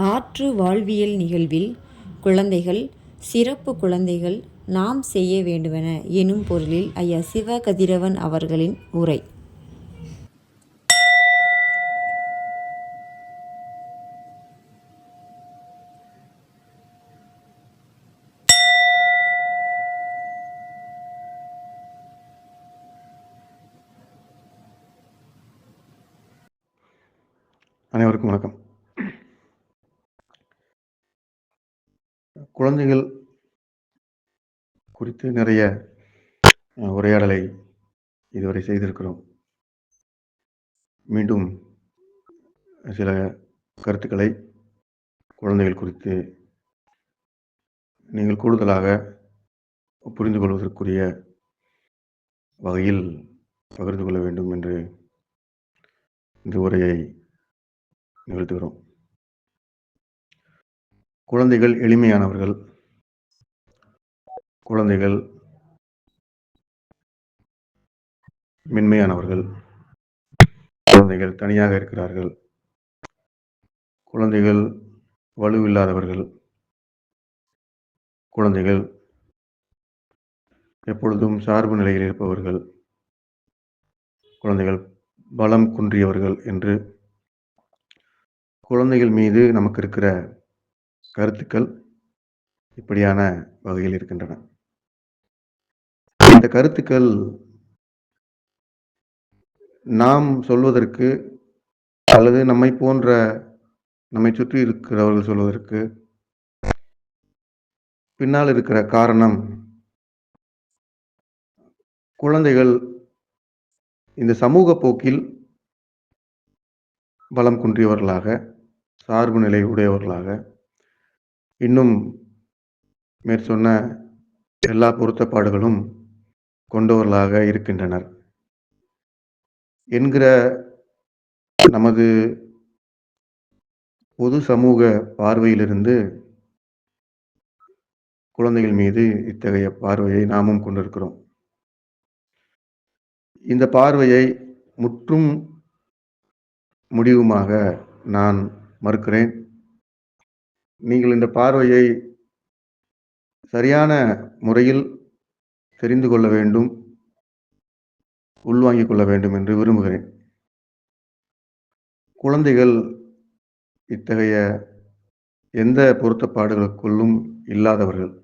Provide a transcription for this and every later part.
ஆற்று வாழ்வியல் நிகழ்வில் குழந்தைகள் சிறப்பு குழந்தைகள் நாம் செய்ய வேண்டுவன எனும் பொருளில் ஐயா சிவ கதிரவன் அவர்களின் உரை. அனைவருக்கும் வணக்கம். குழந்தைகள் குறித்து நிறைய உரையாடலை இதுவரை செய்திருக்கிறோம். மீண்டும் சில கருத்துக்களை குழந்தைகள் குறித்து நீங்கள் கூடுதலாக புரிந்து கொள்வதற்குரிய வகையில் பகிர்ந்து கொள்ள வேண்டும் என்று இந்த உரையை நிகழ்த்துகிறோம். குழந்தைகள் எளிமையானவர்கள், குழந்தைகள் மென்மையானவர்கள், குழந்தைகள் தனியாக இருக்கிறார்கள், குழந்தைகள் வலுவில்லாதவர்கள், குழந்தைகள் எப்பொழுதும் சார்பு நிலையில் இருப்பவர்கள், குழந்தைகள் பலம் குன்றியவர்கள் என்று குழந்தைகள் மீது நமக்கு இருக்கிற கருத்துக்கள் இப்படியான வகையில் இருக்கின்றன. இந்த கருத்துக்கள் நாம் சொல்வதற்கு அல்லது நம்மை சுற்றி இருக்கிறவர்கள் சொல்வதற்கு பின்னால் இருக்கிற காரணம், குழந்தைகள் இந்த சமூக போக்கில் பலம் குன்றியவர்களாக, சார்பு நிலை உடையவர்களாக, இன்னும் மேற்சொன்ன எல்லா பொருத்தப்பாடுகளும் கொண்டவர்களாக இருக்கின்றனர் என்கிற நமது பொது சமூக பார்வையிலிருந்து குழந்தைகள் மீது இத்தகைய பார்வையை நாமும் கொண்டிருக்கிறோம். இந்த பார்வையை முற்றும் முடிவுமாக நான் மறுக்கிறேன். நீங்கள் இந்த பார்வையை சரியான முறையில் தெரிந்து கொள்ள வேண்டும், உள்வாங்கிக் கொள்ள வேண்டும் என்று விரும்புகிறேன். குழந்தைகள் இத்தகைய எந்த பொருத்தப்பாடுகளுக்குள்ளும் இல்லாதவர்கள்.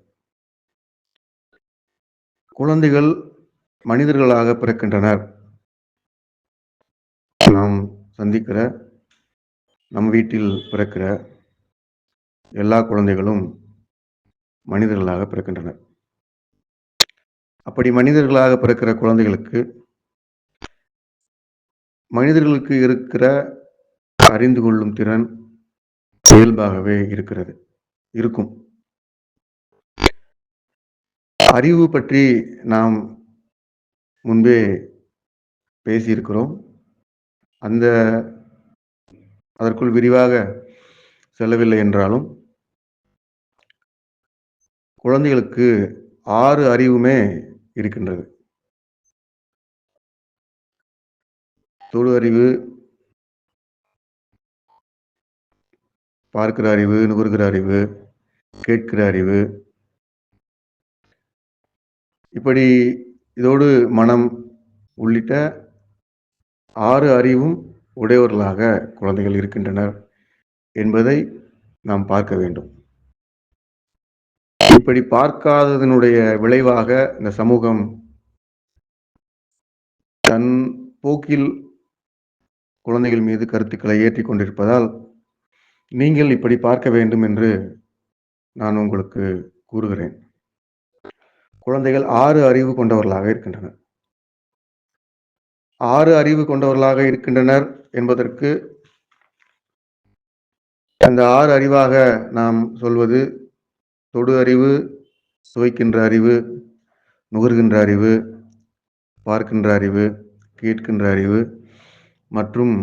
குழந்தைகள் மனிதர்களாக பிறக்கின்றனர். நாம் சந்திக்கிற, நம் வீட்டில் பிறக்கிற எல்லா குழந்தைகளும் மனிதர்களாக பிறக்கின்றனர். அப்படி மனிதர்களாக பிறக்கிற குழந்தைகளுக்கு மனிதர்களுக்கு இருக்கிற அறிந்து கொள்ளும் திறன் இயல்பாகவே இருக்கும். அறிவு பற்றி நாம் முன்பே பேசியிருக்கிறோம். அதற்குள் விரிவாக செல்லவில்லை என்றாலும், குழந்தைகளுக்கு 6 அறிவுமே இருக்கின்றது. தொடு அறிவு, பார்க்கிற அறிவு, நுகர்கிற அறிவு, கேட்கிற அறிவு, இப்படி இதோடு மனம் உள்ளிட்ட 6 அறிவும் உடையவர்களாக குழந்தைகள் இருக்கின்றனர் என்பதை நாம் பார்க்க வேண்டும். இப்படி பார்க்காததனுடைய விளைவாக இந்த சமூகம் தன் போக்கில் குழந்தைகள் மீது கருத்துக்களை ஏற்றிக் கொண்டிருப்பதால் நீங்கள் இப்படி பார்க்க வேண்டும் என்று நான் உங்களுக்கு கூறுகிறேன். குழந்தைகள் 6 அறிவு கொண்டவர்களாக இருக்கின்றனர். 6 அறிவு கொண்டவர்களாக இருக்கின்றனர் என்பதற்கு அந்த 6 அறிவாக நாம் சொல்வது தொடு அறிவு, சுவைக்கின்ற அறிவு, நுகர்கின்ற அறிவு, பார்க்கின்ற அறிவு, கேட்கின்ற அறிவு மற்றும்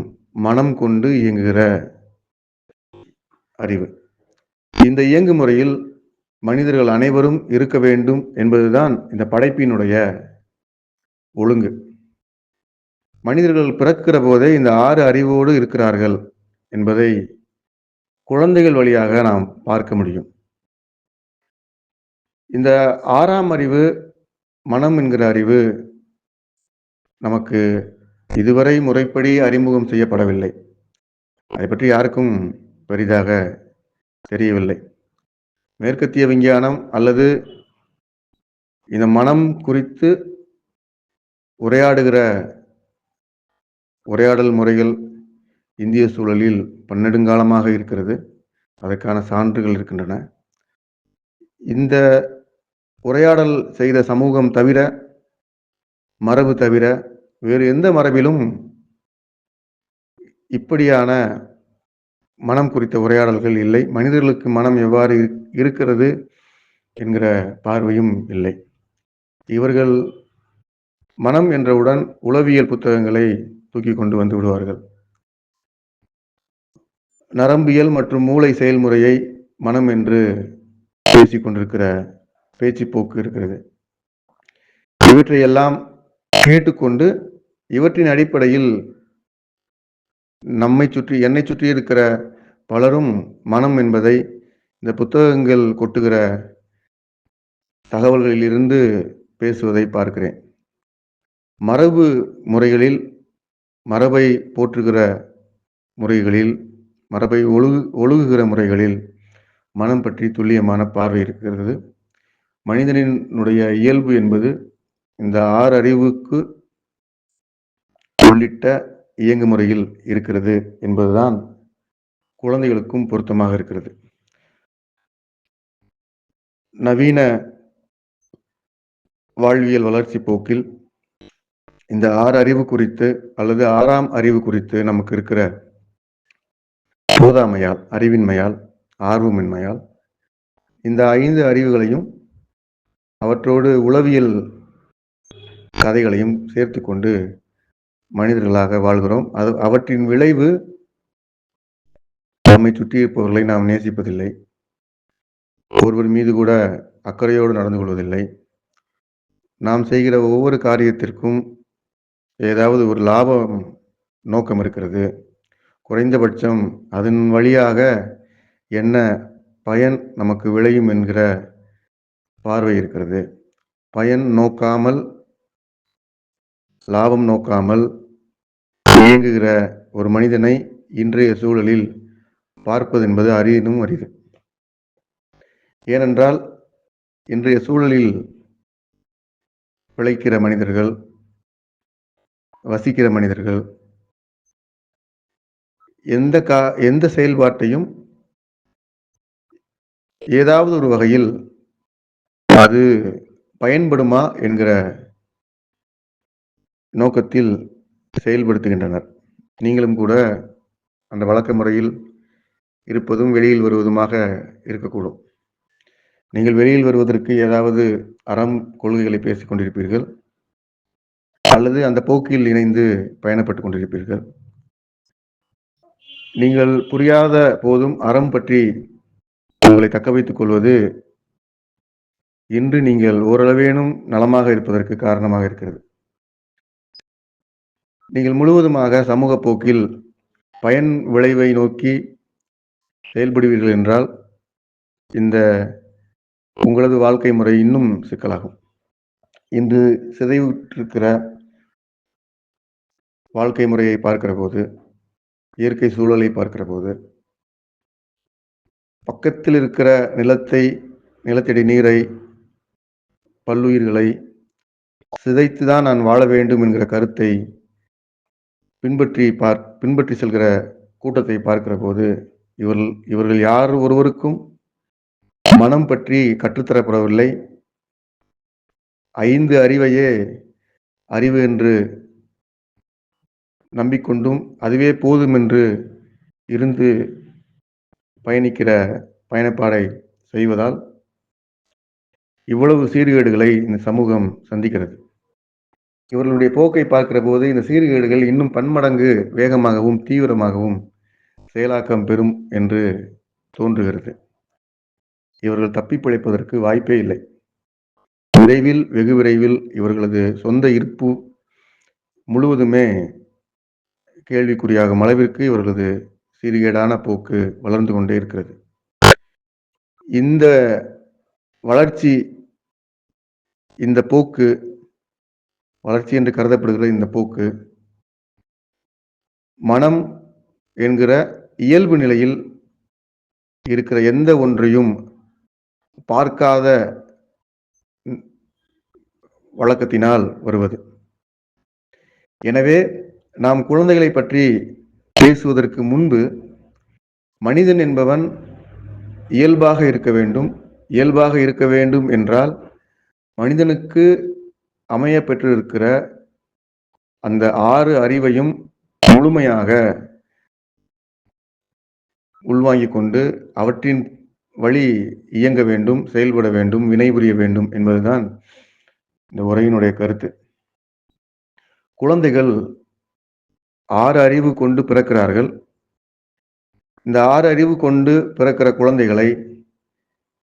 மனம் கொண்டு இயங்குகிற அறிவு. இந்த இயங்கு முறையில் மனிதர்கள் அனைவரும் இருக்க வேண்டும் என்பதுதான் இந்த படைப்பினுடைய ஒழுங்கு. மனிதர்கள் பிறக்கிற போதே இந்த 6 அறிவோடு இருக்கிறார்கள் என்பதை குழந்தைகள் வழியாக நாம் பார்க்க முடியும். இந்த 6ஆம் அறிவு, மனம் என்கிற அறிவு நமக்கு இதுவரை முறைப்படி அறிமுகம் செய்யப்படவில்லை. அதைப் பற்றி யாருக்கும் பெரிதாக தெரியவில்லை. மேற்கத்திய விஞ்ஞானம் அல்லது இந்த மனம் குறித்து உரையாடல் முறைகள் இந்திய சூழலில் பன்னெடுங்காலமாக இருக்கிறது. அதற்கான சான்றுகள் இருக்கின்றன. இந்த உரையாடல் செய்த சமூகம் தவிர, மரபு தவிர வேறு எந்த மரபிலும் இப்படியான மனம் குறித்த உரையாடல்கள் இல்லை. மனிதர்களுக்கு மனம் எவ்வாறு இருக்கிறது என்கிற பார்வையும் இல்லை. இவர்கள் மனம் என்றவுடன் உளவியல் புத்தகங்களை தூக்கி கொண்டு வந்து விடுவார்கள். நரம்பியல் மற்றும் மூளை செயல்முறையை மனம் என்று பேசிக் கொண்டிருக்கிற பேச்சுப்போக்கு இருக்கிறது. இவற்றையெல்லாம் கேட்டுக்கொண்டு இவற்றின் அடிப்படையில் என்னை சுற்றி இருக்கிற பலரும் மனம் என்பதை இந்த புத்தகங்கள் கொட்டுகிற தகவல்களிலிருந்து பேசுவதை பார்க்கிறேன். மரபு முறைகளில், மரபை போற்றுகிற முறைகளில், மரபை ஒழுகுகிற முறைகளில் மனம் பற்றி துல்லியமான பார்வை இருக்கிறது. மனிதனினுடைய இயல்பு என்பது இந்த 6 அறிவுக்கு உள்ளிட்ட இயங்குமுறையில் இருக்கிறது என்பதுதான் குழந்தைகளுக்கும் பொருத்தமாக இருக்கிறது. நவீன வாழ்வியல் வளர்ச்சி போக்கில் இந்த 6 அறிவு குறித்து அல்லது 6ஆம் அறிவு குறித்து நமக்கு இருக்கிற போதாமையால், அறிவின்மையால், ஆர்வமின்மையால் இந்த 5 அறிவுகளையும் அவற்றோடு உளவியல் கதைகளையும் சேர்த்து கொண்டு மனிதர்களாக வாழ்கிறோம். அவற்றின் விளைவு நம்மை சுற்றி இருப்பவர்களை நாம் நேசிப்பதில்லை. ஒருவர் மீது கூட அக்கறையோடு நடந்து கொள்வதில்லை. நாம் செய்கிற ஒவ்வொரு காரியத்திற்கும் ஏதாவது ஒரு லாபம் நோக்கம் இருக்கிறது. குறைந்தபட்சம் அதன் வழியாக என்ன பயன் நமக்கு விளையும் என்கிற பார்வை இருக்கிறது. பயன் நோக்காமல், லாபம் நோக்காமல் இயங்குகிற ஒரு மனிதனை இன்றைய சூழலில் பார்ப்பது என்பது அரிதும் அரிது. ஏனென்றால் இன்றைய சூழலில் பிழைக்கிற மனிதர்கள், வசிக்கிற மனிதர்கள் எந்த செயல்பாட்டையும் ஏதாவது ஒரு வகையில் அது பயன்படுமா என்கிற நோக்கத்தில் செயல்படுத்துகின்றனர். நீங்களும் கூட அந்த வழக்க முறையில் இருப்பதும் வெளியில் வருவதுமாக இருக்கக்கூடும். நீங்கள் வெளியில் வருவதற்கு ஏதாவது அறம் கொள்கைகளை பேசிக் கொண்டிருப்பீர்கள், அல்லது அந்த போக்கில் இணைந்து பயணப்பட்டுக் கொண்டிருப்பீர்கள். நீங்கள் புரியாத போதும் அறம் பற்றி உங்களை தக்க வைத்துக் கொள்வது இன்று நீங்கள் ஓரளவேனும் நலமாக இருப்பதற்கு காரணமாக இருக்கிறது. நீங்கள் முழுவதுமாக சமூக போக்கில் பயன் விளைவை நோக்கி செயல்படுவீர்கள் என்றால் இந்த உங்களது வாழ்க்கை முறை இன்னும் சிக்கலாகும். இன்று சிதைவுற்றிருக்கிற வாழ்க்கை முறையை பார்க்கிற போது, இயற்கை சூழலை பார்க்கிற போது, பக்கத்தில் இருக்கிற நிலத்தடி நீரை, பல்லுயிர்களை சிதைத்துதான் நான் வாழ வேண்டும் என்கிற கருத்தை பின்பற்றி செல்கிற கூட்டத்தை பார்க்கிற போது இவர்கள் யார் ஒருவருக்கும் மனம் பற்றி கற்றுத்தரப்படவில்லை. 5 அறிவையே அறிவு என்று நம்பிக்கொண்டும் அதுவே போதும் என்று இருந்து பயணிக்கிற பயணப்பாடை செய்வதால் இவ்வளவு சீர்கேடுகளை இந்த சமூகம் சந்திக்கிறது. இவர்களுடைய போக்கை பார்க்கிற போது இந்த சீர்கேடுகள் இன்னும் பன்மடங்கு வேகமாகவும் தீவிரமாகவும் செயலாக்கம் பெறும் என்று தோன்றுகிறது. இவர்கள் தப்பி பிழைப்பதற்கு வாய்ப்பே இல்லை. வெகு விரைவில் இவர்களது சொந்த இருப்பு முழுவதுமே கேள்விக்குறியாகும் அளவிற்கு இவர்களது சீர்கேடான போக்கு வளர்ந்து கொண்டே இருக்கிறது. இந்த வளர்ச்சி, இந்த போக்கு, வளர்ச்சி என்று கருதப்படுகிற இந்த போக்கு மனம் என்கிற இயல்பு நிலையில் இருக்கிற எந்த ஒன்றையும் பார்க்காத வழக்கத்தினால் வருவது. எனவே நாம் குழந்தைகளை பற்றி பேசுவதற்கு முன்பு மனிதன் என்பவன் இயல்பாக இருக்க வேண்டும். இயல்பாக இருக்க வேண்டும் என்றால் மனிதனுக்கு அமைய பெற்றிருக்கிற அந்த 6 அறிவையும் முழுமையாக உள்வாங்கிக் கொண்டு அவற்றின் வழி இயங்க வேண்டும், செயல்பட வேண்டும், வினைபுரிய வேண்டும் என்பதுதான் இந்த உரையினுடைய கருத்து. குழந்தைகள் 6 அறிவு கொண்டு பிறக்கிறார்கள். இந்த 6 அறிவு கொண்டு பிறக்கிற குழந்தைகளை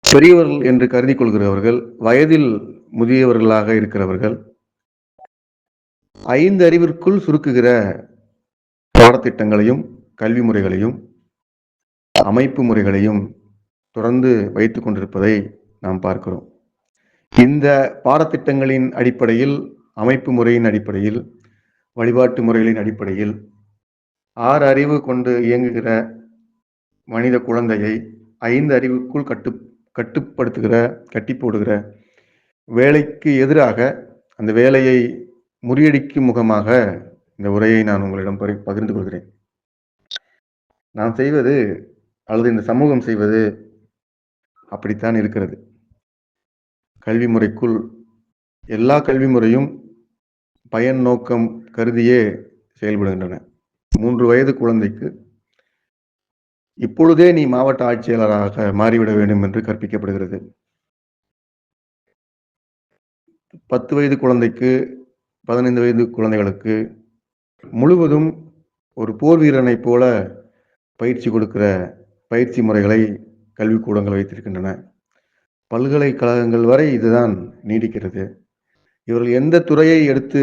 பெரியவர்கள் என்று கருதி கொள்கிறவர்கள், வயதில் முதியவர்களாக இருக்கிறவர்கள் 5 அறிவிற்குள் சுருக்குகிற பாடத்திட்டங்களையும், கல்வி முறைகளையும், அமைப்பு முறைகளையும் தொடர்ந்து வைத்துக் கொண்டிருப்பதை நாம் பார்க்கிறோம். இந்த பாடத்திட்டங்களின் அடிப்படையில், அமைப்பு முறையின் அடிப்படையில், வழிபாட்டு முறைகளின் அடிப்படையில் 6 அறிவு கொண்டு இயங்குகிற மனித குழந்தையை 5 அறிவுக்குள் கட்டுப்படுத்துகிற, கட்டி போடுகிற வேலைக்கு எதிராக, அந்த வேலையை முறியடிக்கும் முகமாக இந்த உரையை நான் உங்களிடம் பகிர்ந்து கொள்கிறேன். நாம் செய்வது, அல்லது இந்த சமூகம் செய்வது அப்படித்தான் இருக்கிறது. கல்வி முறைக்குள் எல்லா கல்வி முறையும் பயன் நோக்கம் கருதியே செயல்படுகின்றன. 3 வயது குழந்தைக்கு இப்பொழுதே நீ மாவட்ட ஆட்சியாளராக மாறிவிட வேண்டும் என்று கற்பிக்கப்படுகிறது. 10 வயது குழந்தைக்கு, 15 வயது குழந்தைகளுக்கு முழுவதும் ஒரு போர் வீரனைப் போல பயிற்சி கொடுக்கிற பயிற்சி முறைகளை கல்விக்கூடங்கள் வைத்திருக்கின்றன. பல்கலைக்கழகங்கள் வரை இதுதான் நீடிக்கிறது. இவர்கள் எந்த துறையை எடுத்து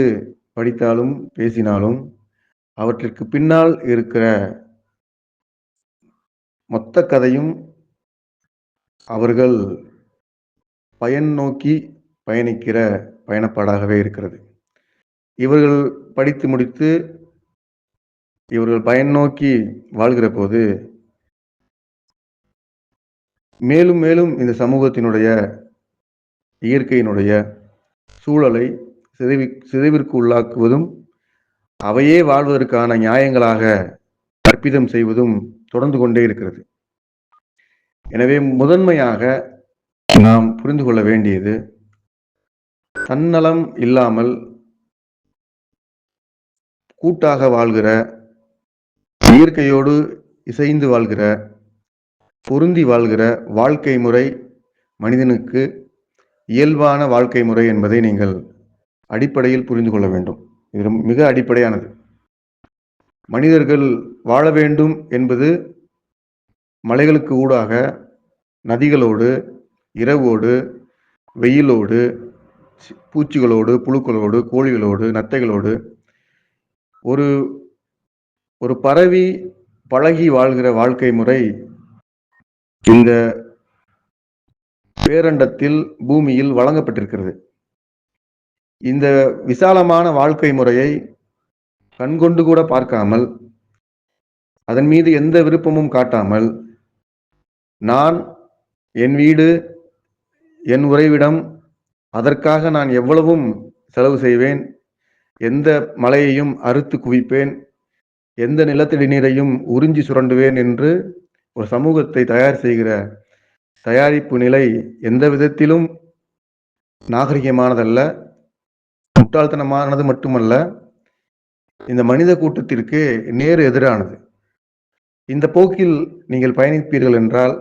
படித்தாலும் பேசினாலும் அவற்றிற்கு பின்னால் இருக்கிற மொத்த கதையும் அவர்கள் பயன் நோக்கி பயணிக்கிற பயணப்பாடாகவே இருக்கிறது. இவர்கள் படித்து முடித்து இவர்கள் பயன் நோக்கி வாழ்கிற போது மேலும் மேலும் இந்த சமூகத்தினுடைய, இயற்கையினுடைய சூழலை சிதைவிற்கு உள்ளாக்குவதும், அவையே வாழ்வதற்கான நியாயங்களாக கற்பிதம் செய்வதும் தொடர்ந்து கொண்டே இருக்கிறது. எனவே முதன்மையாக நாம் புரிந்து கொள்ள வேண்டியது, தன்னலம் இல்லாமல் கூட்டாக வாழ்கிற, இயற்கையோடு இசைந்து வாழ்கிற, பொருந்தி வாழ்கிற வாழ்க்கை முறை மனிதனுக்கு இயல்பான வாழ்க்கை முறை என்பதை நீங்கள் அடிப்படையில் புரிந்து கொள்ள வேண்டும். இது மிக அடிப்படையானது. மனிதர்கள் வாழ வேண்டும் என்பது மலைகளுக்கு ஊடாக, நதிகளோடு, இரவோடு, வெயிலோடு, பூச்சிகளோடு, புழுக்களோடு, கோழிகளோடு, நத்தைகளோடு ஒரு பரவி பழகி வாழ்கிற வாழ்க்கை முறை இந்த பேரண்டத்தில், பூமியில் வழங்கப்பட்டிருக்கிறது. இந்த விசாலமான வாழ்க்கை முறையை கண்கொண்டு கூட பார்க்காமல், அதன் மீது எந்த விருப்பமும் காட்டாமல், நான், என் வீடு, என் உறைவிடம், அதற்காக நான் எவ்வளவும் செலவு செய்வேன், எந்த மலையையும் அறுத்து குவிப்பேன், எந்த நிலத்தடி நீரையும் உறிஞ்சி சுரண்டுவேன் என்று ஒரு சமூகத்தை தயார் செய்கிற தயாரிப்பு நிலை எந்த விதத்திலும் நாகரிகமானதல்ல, முட்டாள்தனமானது மட்டுமல்ல, இந்த மனித கூட்டத்திற்கு நேர் எதிரானது. இந்த போக்கில் நீங்கள் பயணிப்பீர்கள் என்றால்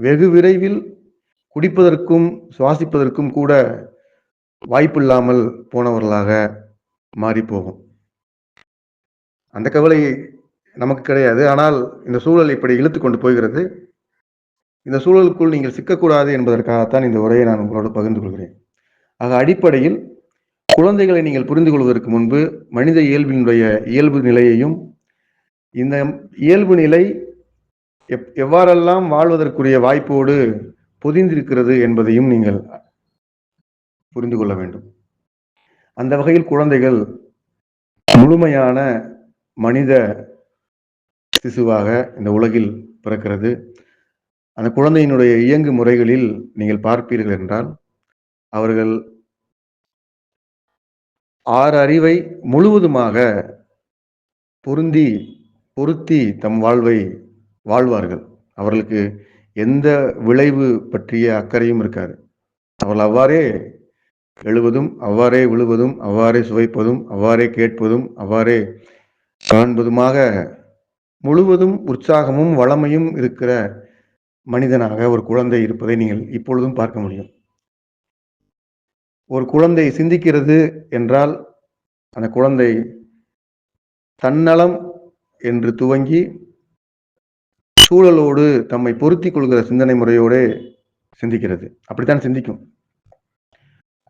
வெகு விரைவில் குடிப்பதற்கும் சுவாசிப்பதற்கும் கூட வாய்ப்பில்லாமல் போனவர்களாக மாறிப்போகும். அந்த கவலை நமக்கு கிடையாது. ஆனால் இந்த சூழல் இப்படி இழுத்து கொண்டு போகிறது. இந்த சூழலுக்குள் நீங்கள் சிக்கக்கூடாது என்பதற்காகத்தான் இந்த உரையை நான் உங்களோடு பகிர்ந்து கொள்கிறேன். ஆக அடிப்படையில் குழந்தைகளை நீங்கள் புரிந்து கொள்வதற்கு முன்பு மனித இயல்பினுடைய இயல்பு நிலையையும், இந்த இயல்பு நிலை எவ்வாறெல்லாம் வாழ்வதற்குரிய வாய்ப்போடு பொதிந்திருக்கிறது என்பதையும் நீங்கள் புரிந்து கொள்ள வேண்டும். அந்த வகையில் குழந்தைகள் முழுமையான மனித சிசுவாக இந்த உலகில் பிறக்கிறது. அந்த குழந்தையினுடைய இயங்கு முறைகளில் நீங்கள் பார்ப்பீர்கள் என்றால், அவர்கள் 6 அறிவை முழுவதுமாக பொருத்தி தம் வாழ்வை வாழ்வார்கள். அவர்களுக்கு எந்த விளைவு பற்றிய அக்கறையும் இருக்காது. அவர்கள் அவ்வாறே எழுவதும், அவ்வாறே விழுவதும், அவ்வாறே சுவைப்பதும், அவ்வாறே கேட்பதும், அவ்வாறே காண்பதுமாக முழுவதும் உற்சாகமும் வளமையும் இருக்கிற மனிதனாக ஒரு குழந்தை இருப்பதை நீங்கள் இப்பொழுதும் பார்க்க முடியும். ஒரு குழந்தை சிந்திக்கிறது என்றால், அந்த குழந்தை தன்னலம் என்று துவங்கி சூழலோடு தம்மை பொருத்திக் கொள்கிற சிந்தனை முறையோடு சிந்திக்கிறது. அப்படித்தான் சிந்திக்கும்.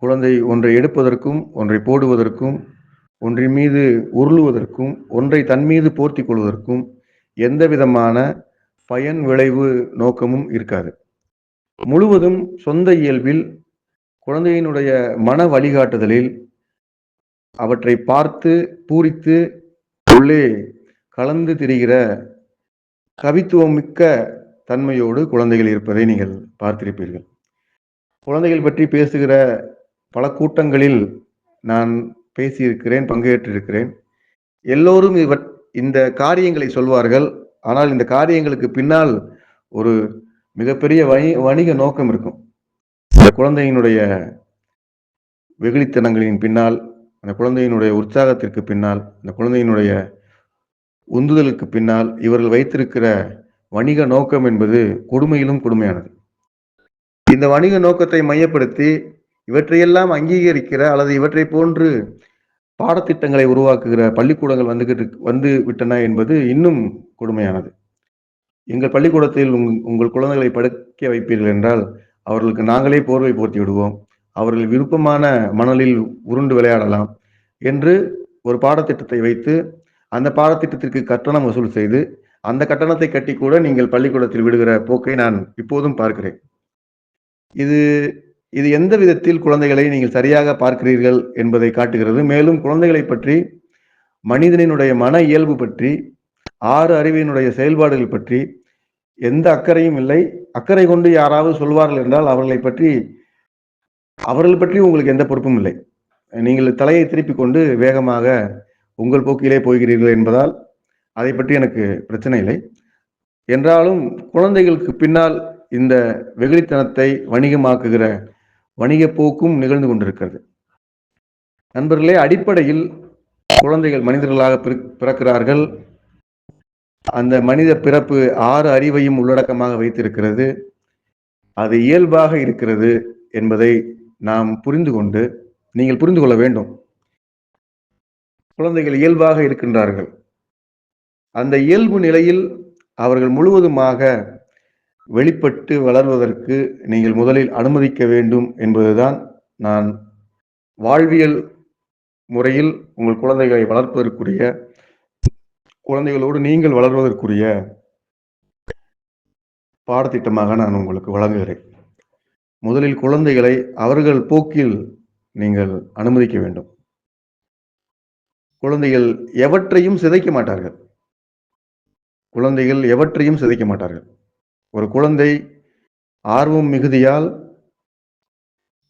குழந்தை ஒன்றை எடுப்பதற்கும், ஒன்றை போடுவதற்கும், ஒன்றின் மீது உருளுவதற்கும், ஒன்றை தன் மீது போர்த்திக் கொள்வதற்கும் எந்த விதமான பயன் விளைவு நோக்கமும் இருக்காது. முழுவதும் சொந்த இயல்பில் குழந்தையினுடைய மன வழிகாட்டுதலில் அவற்றை பார்த்து பூரித்து உள்ளே கலந்து திரிகிற கவித்துவம் மிக்க தன்மையோடு குழந்தைகள் இருப்பதை நீங்கள் பார்த்திருப்பீர்கள். குழந்தைகள் பற்றி பேசுகிற பல கூட்டங்களில் நான் பேசியிருக்கிறேன், பங்கேற்றிருக்கிறேன். எல்லோரும் இந்த காரியங்களை சொல்வார்கள். ஆனால் இந்த காரியங்களுக்கு பின்னால் ஒரு மிகப்பெரிய வணிக நோக்கம் இருக்கும். அந்த குழந்தையினுடைய வெகுளித்தனங்களின் பின்னால், அந்த குழந்தையினுடைய உற்சாகத்திற்கு பின்னால், அந்த குழந்தையினுடைய உந்துதலுக்கு பின்னால் இவர்கள் வைத்திருக்கிற வணிக நோக்கம் என்பது கொடுமையிலும் கொடுமையானது. இந்த வணிக நோக்கத்தை மையப்படுத்தி இவற்றையெல்லாம் அங்கீகரிக்கிற அல்லது இவற்றை போன்று பாடத்திட்டங்களை உருவாக்குகிற பள்ளிக்கூடங்கள் வந்து விட்டன என்பது இன்னும் கொடுமையானது. எங்கள் பள்ளிக்கூடத்தில் உங்கள் குழந்தைகளை படிக்க வைப்பீர்கள் என்றால் அவர்களுக்கு நாங்களே போர்வை போர்த்தி விடுவோம், அவர்கள் விருப்பமான மணலில் உருண்டு விளையாடலாம் என்று ஒரு பாடத்திட்டத்தை வைத்து அந்த பாடத்திட்டத்திற்கு கட்டணம் வசூல் செய்து அந்த கட்டணத்தை கட்டி கூட நீங்கள் பள்ளிக்கூடத்தில் விடுகிற போக்கை நான் இப்போதும் பார்க்கிறேன். இது எந்த விதத்தில் குழந்தைகளை நீங்கள் சரியாக பார்க்கிறீர்கள் என்பதை காட்டுகிறது. மேலும் குழந்தைகளை பற்றி, மனிதனினுடைய மன இயல்பு பற்றி, 6 அறிவினுடைய செயல்பாடுகள் பற்றி எந்த அக்கறையும் இல்லை. அக்கறை கொண்டு யாராவது சொல்வார்கள் என்றால் அவர்கள் பற்றி உங்களுக்கு எந்த பொறுப்பும் இல்லை. நீங்கள் தலையை திருப்பிக் கொண்டு வேகமாக உங்கள் போக்கிலே போகிறீர்கள் என்பதால் அதை பற்றி எனக்கு பிரச்சனை இல்லை. என்றாலும் குழந்தைகளுக்கு பின்னால் இந்த வெகுளித்தனத்தை வணிகமாக்குகிற வணிக போக்கும் நிகழ்ந்து கொண்டிருக்கிறது. நண்பர்களே, அடிப்படையில் குழந்தைகள் மனிதர்களாக பிறக்கிறார்கள். அந்த மனித பிறப்பு 6 அறிவையும் உள்ளடக்கமாக வைத்திருக்கிறது. அது இயல்பாக இருக்கிறது என்பதை நாம் புரிந்து கொண்டு, நீங்கள் புரிந்து கொள்ள வேண்டும். குழந்தைகள் இயல்பாக இருக்கின்றார்கள். அந்த இயல்பு நிலையில் அவர்கள் முழுவதுமாக வெளிப்பட்டு வளர்வதற்கு நீங்கள் முதலில் அனுமதிக்க வேண்டும் என்பதுதான் நான் வாழ்வியல் முறையில் உங்கள் குழந்தைகளை வளர்ப்பதற்குரிய, குழந்தைகளோடு நீங்கள் வளர்வதற்குரிய பாடத்திட்டமாக நான் உங்களுக்கு வழங்குகிறேன். முதலில் குழந்தைகளை அவர்கள் போக்கில் நீங்கள் அனுமதிக்க வேண்டும். குழந்தைகள் எவற்றையும் சிதைக்க மாட்டார்கள். ஒரு குழந்தை ஆர்வம் மிகுதியால்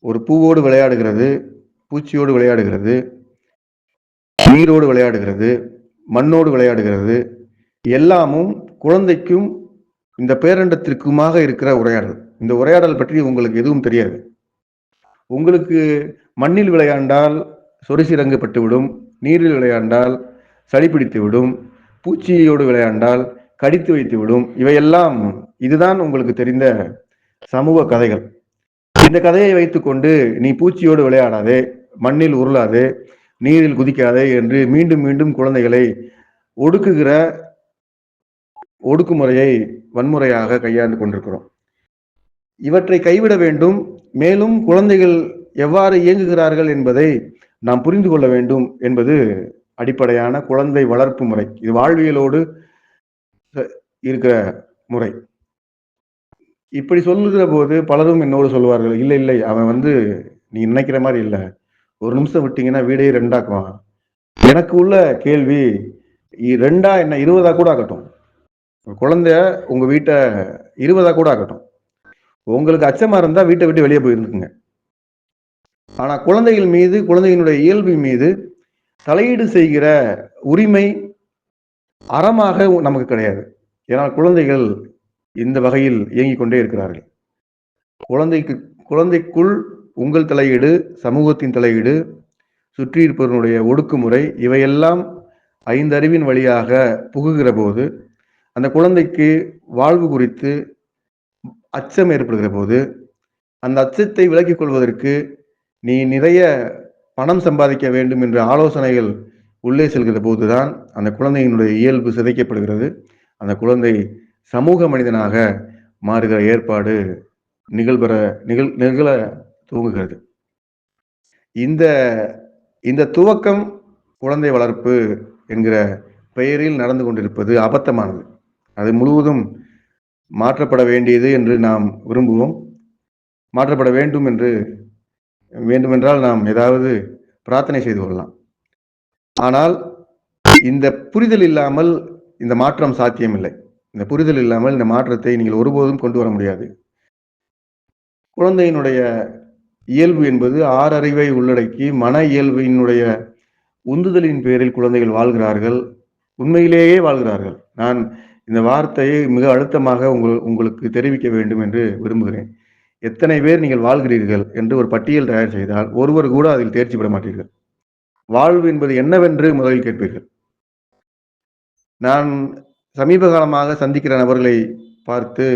ஒரு பூவோடு விளையாடுகிறது, பூச்சியோடு விளையாடுகிறது, நீரோடு விளையாடுகிறது, மண்ணோடு விளையாடுகிறது. எல்லாமும் குழந்தைக்கும் இந்த பேரண்டத்திற்குமாக இருக்கிற உரையாடல். இந்த உரையாடல் பற்றி உங்களுக்கு எதுவும் தெரியாது. உங்களுக்கு மண்ணில் விளையாண்டால் சொரிசிரங்கு பட்டுவிடும், நீரில் விளையாண்டால் சளி பிடித்து விடும், பூச்சியோடு விளையாண்டால் கடித்து வைத்து விடும். இவையெல்லாம் இதுதான் உங்களுக்கு தெரிந்த சமூக கதைகள். இந்த கதையை வைத்துக்கொண்டு நீ பூச்சியோடு விளையாடாதே, மண்ணில் உருளாதே, நீரில் குதிக்காதே என்று மீண்டும் மீண்டும் குழந்தைகளை ஒடுக்குகிற ஒடுக்குமுறையை வன்முறையாக கையாண்டு கொண்டிருக்கிறோம். இவற்றை கைவிட வேண்டும். மேலும் குழந்தைகள் எவ்வாறு இயங்குகிறார்கள் என்பதை நாம் புரிந்து கொள்ள வேண்டும் என்பது அடிப்படையான குழந்தை வளர்ப்பு முறை. இது வாழ்வியலோடு இருக்கிற முறை. இப்படி சொல்லுகிற போது பலரும் என்னோடு சொல்லுவார்கள், "இல்லை, இல்லை அவன் நீங்க நினைக்கிற மாரி இல்ல. ஒரு நிமிஷம் விட்டீங்கன்னா வீடே 2 ஆக்குவான்." எனக்கு உள்ள கேள்வி, 2 என்ன 20 கூட ஆக்கட்டும். குழந்தை உங்க வீட்ட 20 கூட ஆக்கட்டும். உங்களுக்கு அச்சமா இருந்தா வீட்ட விட்டு வெளிய போய் இருந்துக்குங்க. ஆனா குழந்தைகள் மீது, குழந்தையினுடைய இயல்பின் மீது தலையீடு செய்கிற உரிமை அறமாக நமக்கு கிடையாது. ஏன்னா குழந்தைகள் இந்த வகையில் இயங்கிக் கொண்டே இருக்கிறார்கள். குழந்தைக்குள் உங்கள் தலையீடு, சமூகத்தின் தலையீடு, சுற்றி இருப்பவர்களுடைய ஒடுக்குமுறை இவையெல்லாம் 5 அறிவின் வழியாக புகுகிற போது, அந்த குழந்தைக்கு வாழ்வு குறித்து அச்சம் ஏற்படுகிற போது, அந்த அச்சத்தை விலக்கிக் கொள்வதற்கு நீ நிறைய பணம் சம்பாதிக்க வேண்டும் என்ற ஆலோசனைகள் உள்ளே செல்கிற போதுதான் அந்த குழந்தையினுடைய இயல்பு சிதைக்கப்படுகிறது. அந்த குழந்தை சமூக மனிதனாக மாறுகிற ஏற்பாடு நிகழ துவங்குகிறது. இந்த இந்த துவக்கம் குழந்தை வளர்ப்பு என்கிற பெயரில் நடந்து கொண்டிருப்பது அபத்தமானது. அது முழுவதும் மாற்றப்பட வேண்டியது என்று நாம் விரும்புவோம். மாற்றப்பட வேண்டும் என்று வேண்டுமென்றால் நாம் ஏதாவது பிரார்த்தனை செய்து கொள்ளலாம். ஆனால் இந்த புரிதல் இல்லாமல் இந்த மாற்றம் சாத்தியமில்லை. இந்த புரிதல் இல்லாமல் இந்த மாற்றத்தை நீங்கள் ஒருபோதும் கொண்டு வர முடியாது. குழந்தையினுடைய இயல்பு என்பது 6 அறிவை உள்ளடக்கி மன இயல்பினுடைய உந்துதலின் பேரில் குழந்தைகள் வாழ்கிறார்கள். உண்மையிலேயே வாழ்கிறார்கள். நான் இந்த வார்த்தையை மிக அழுத்தமாக உங்களுக்கு தெரிவிக்க வேண்டும் என்று விரும்புகிறேன். எத்தனை பேர் நீங்கள் வாழ்கிறீர்கள் என்று ஒரு பட்டியல் தயார் செய்தால் ஒருவர் கூட அதில் தேர்ச்சி பெற மாட்டீர்கள். வாழ்வு என்பது என்னவென்று முதலில் கேட்பீர்கள். நான் சமீப காலமாக சந்திக்கிற நபர்களை பார்த்து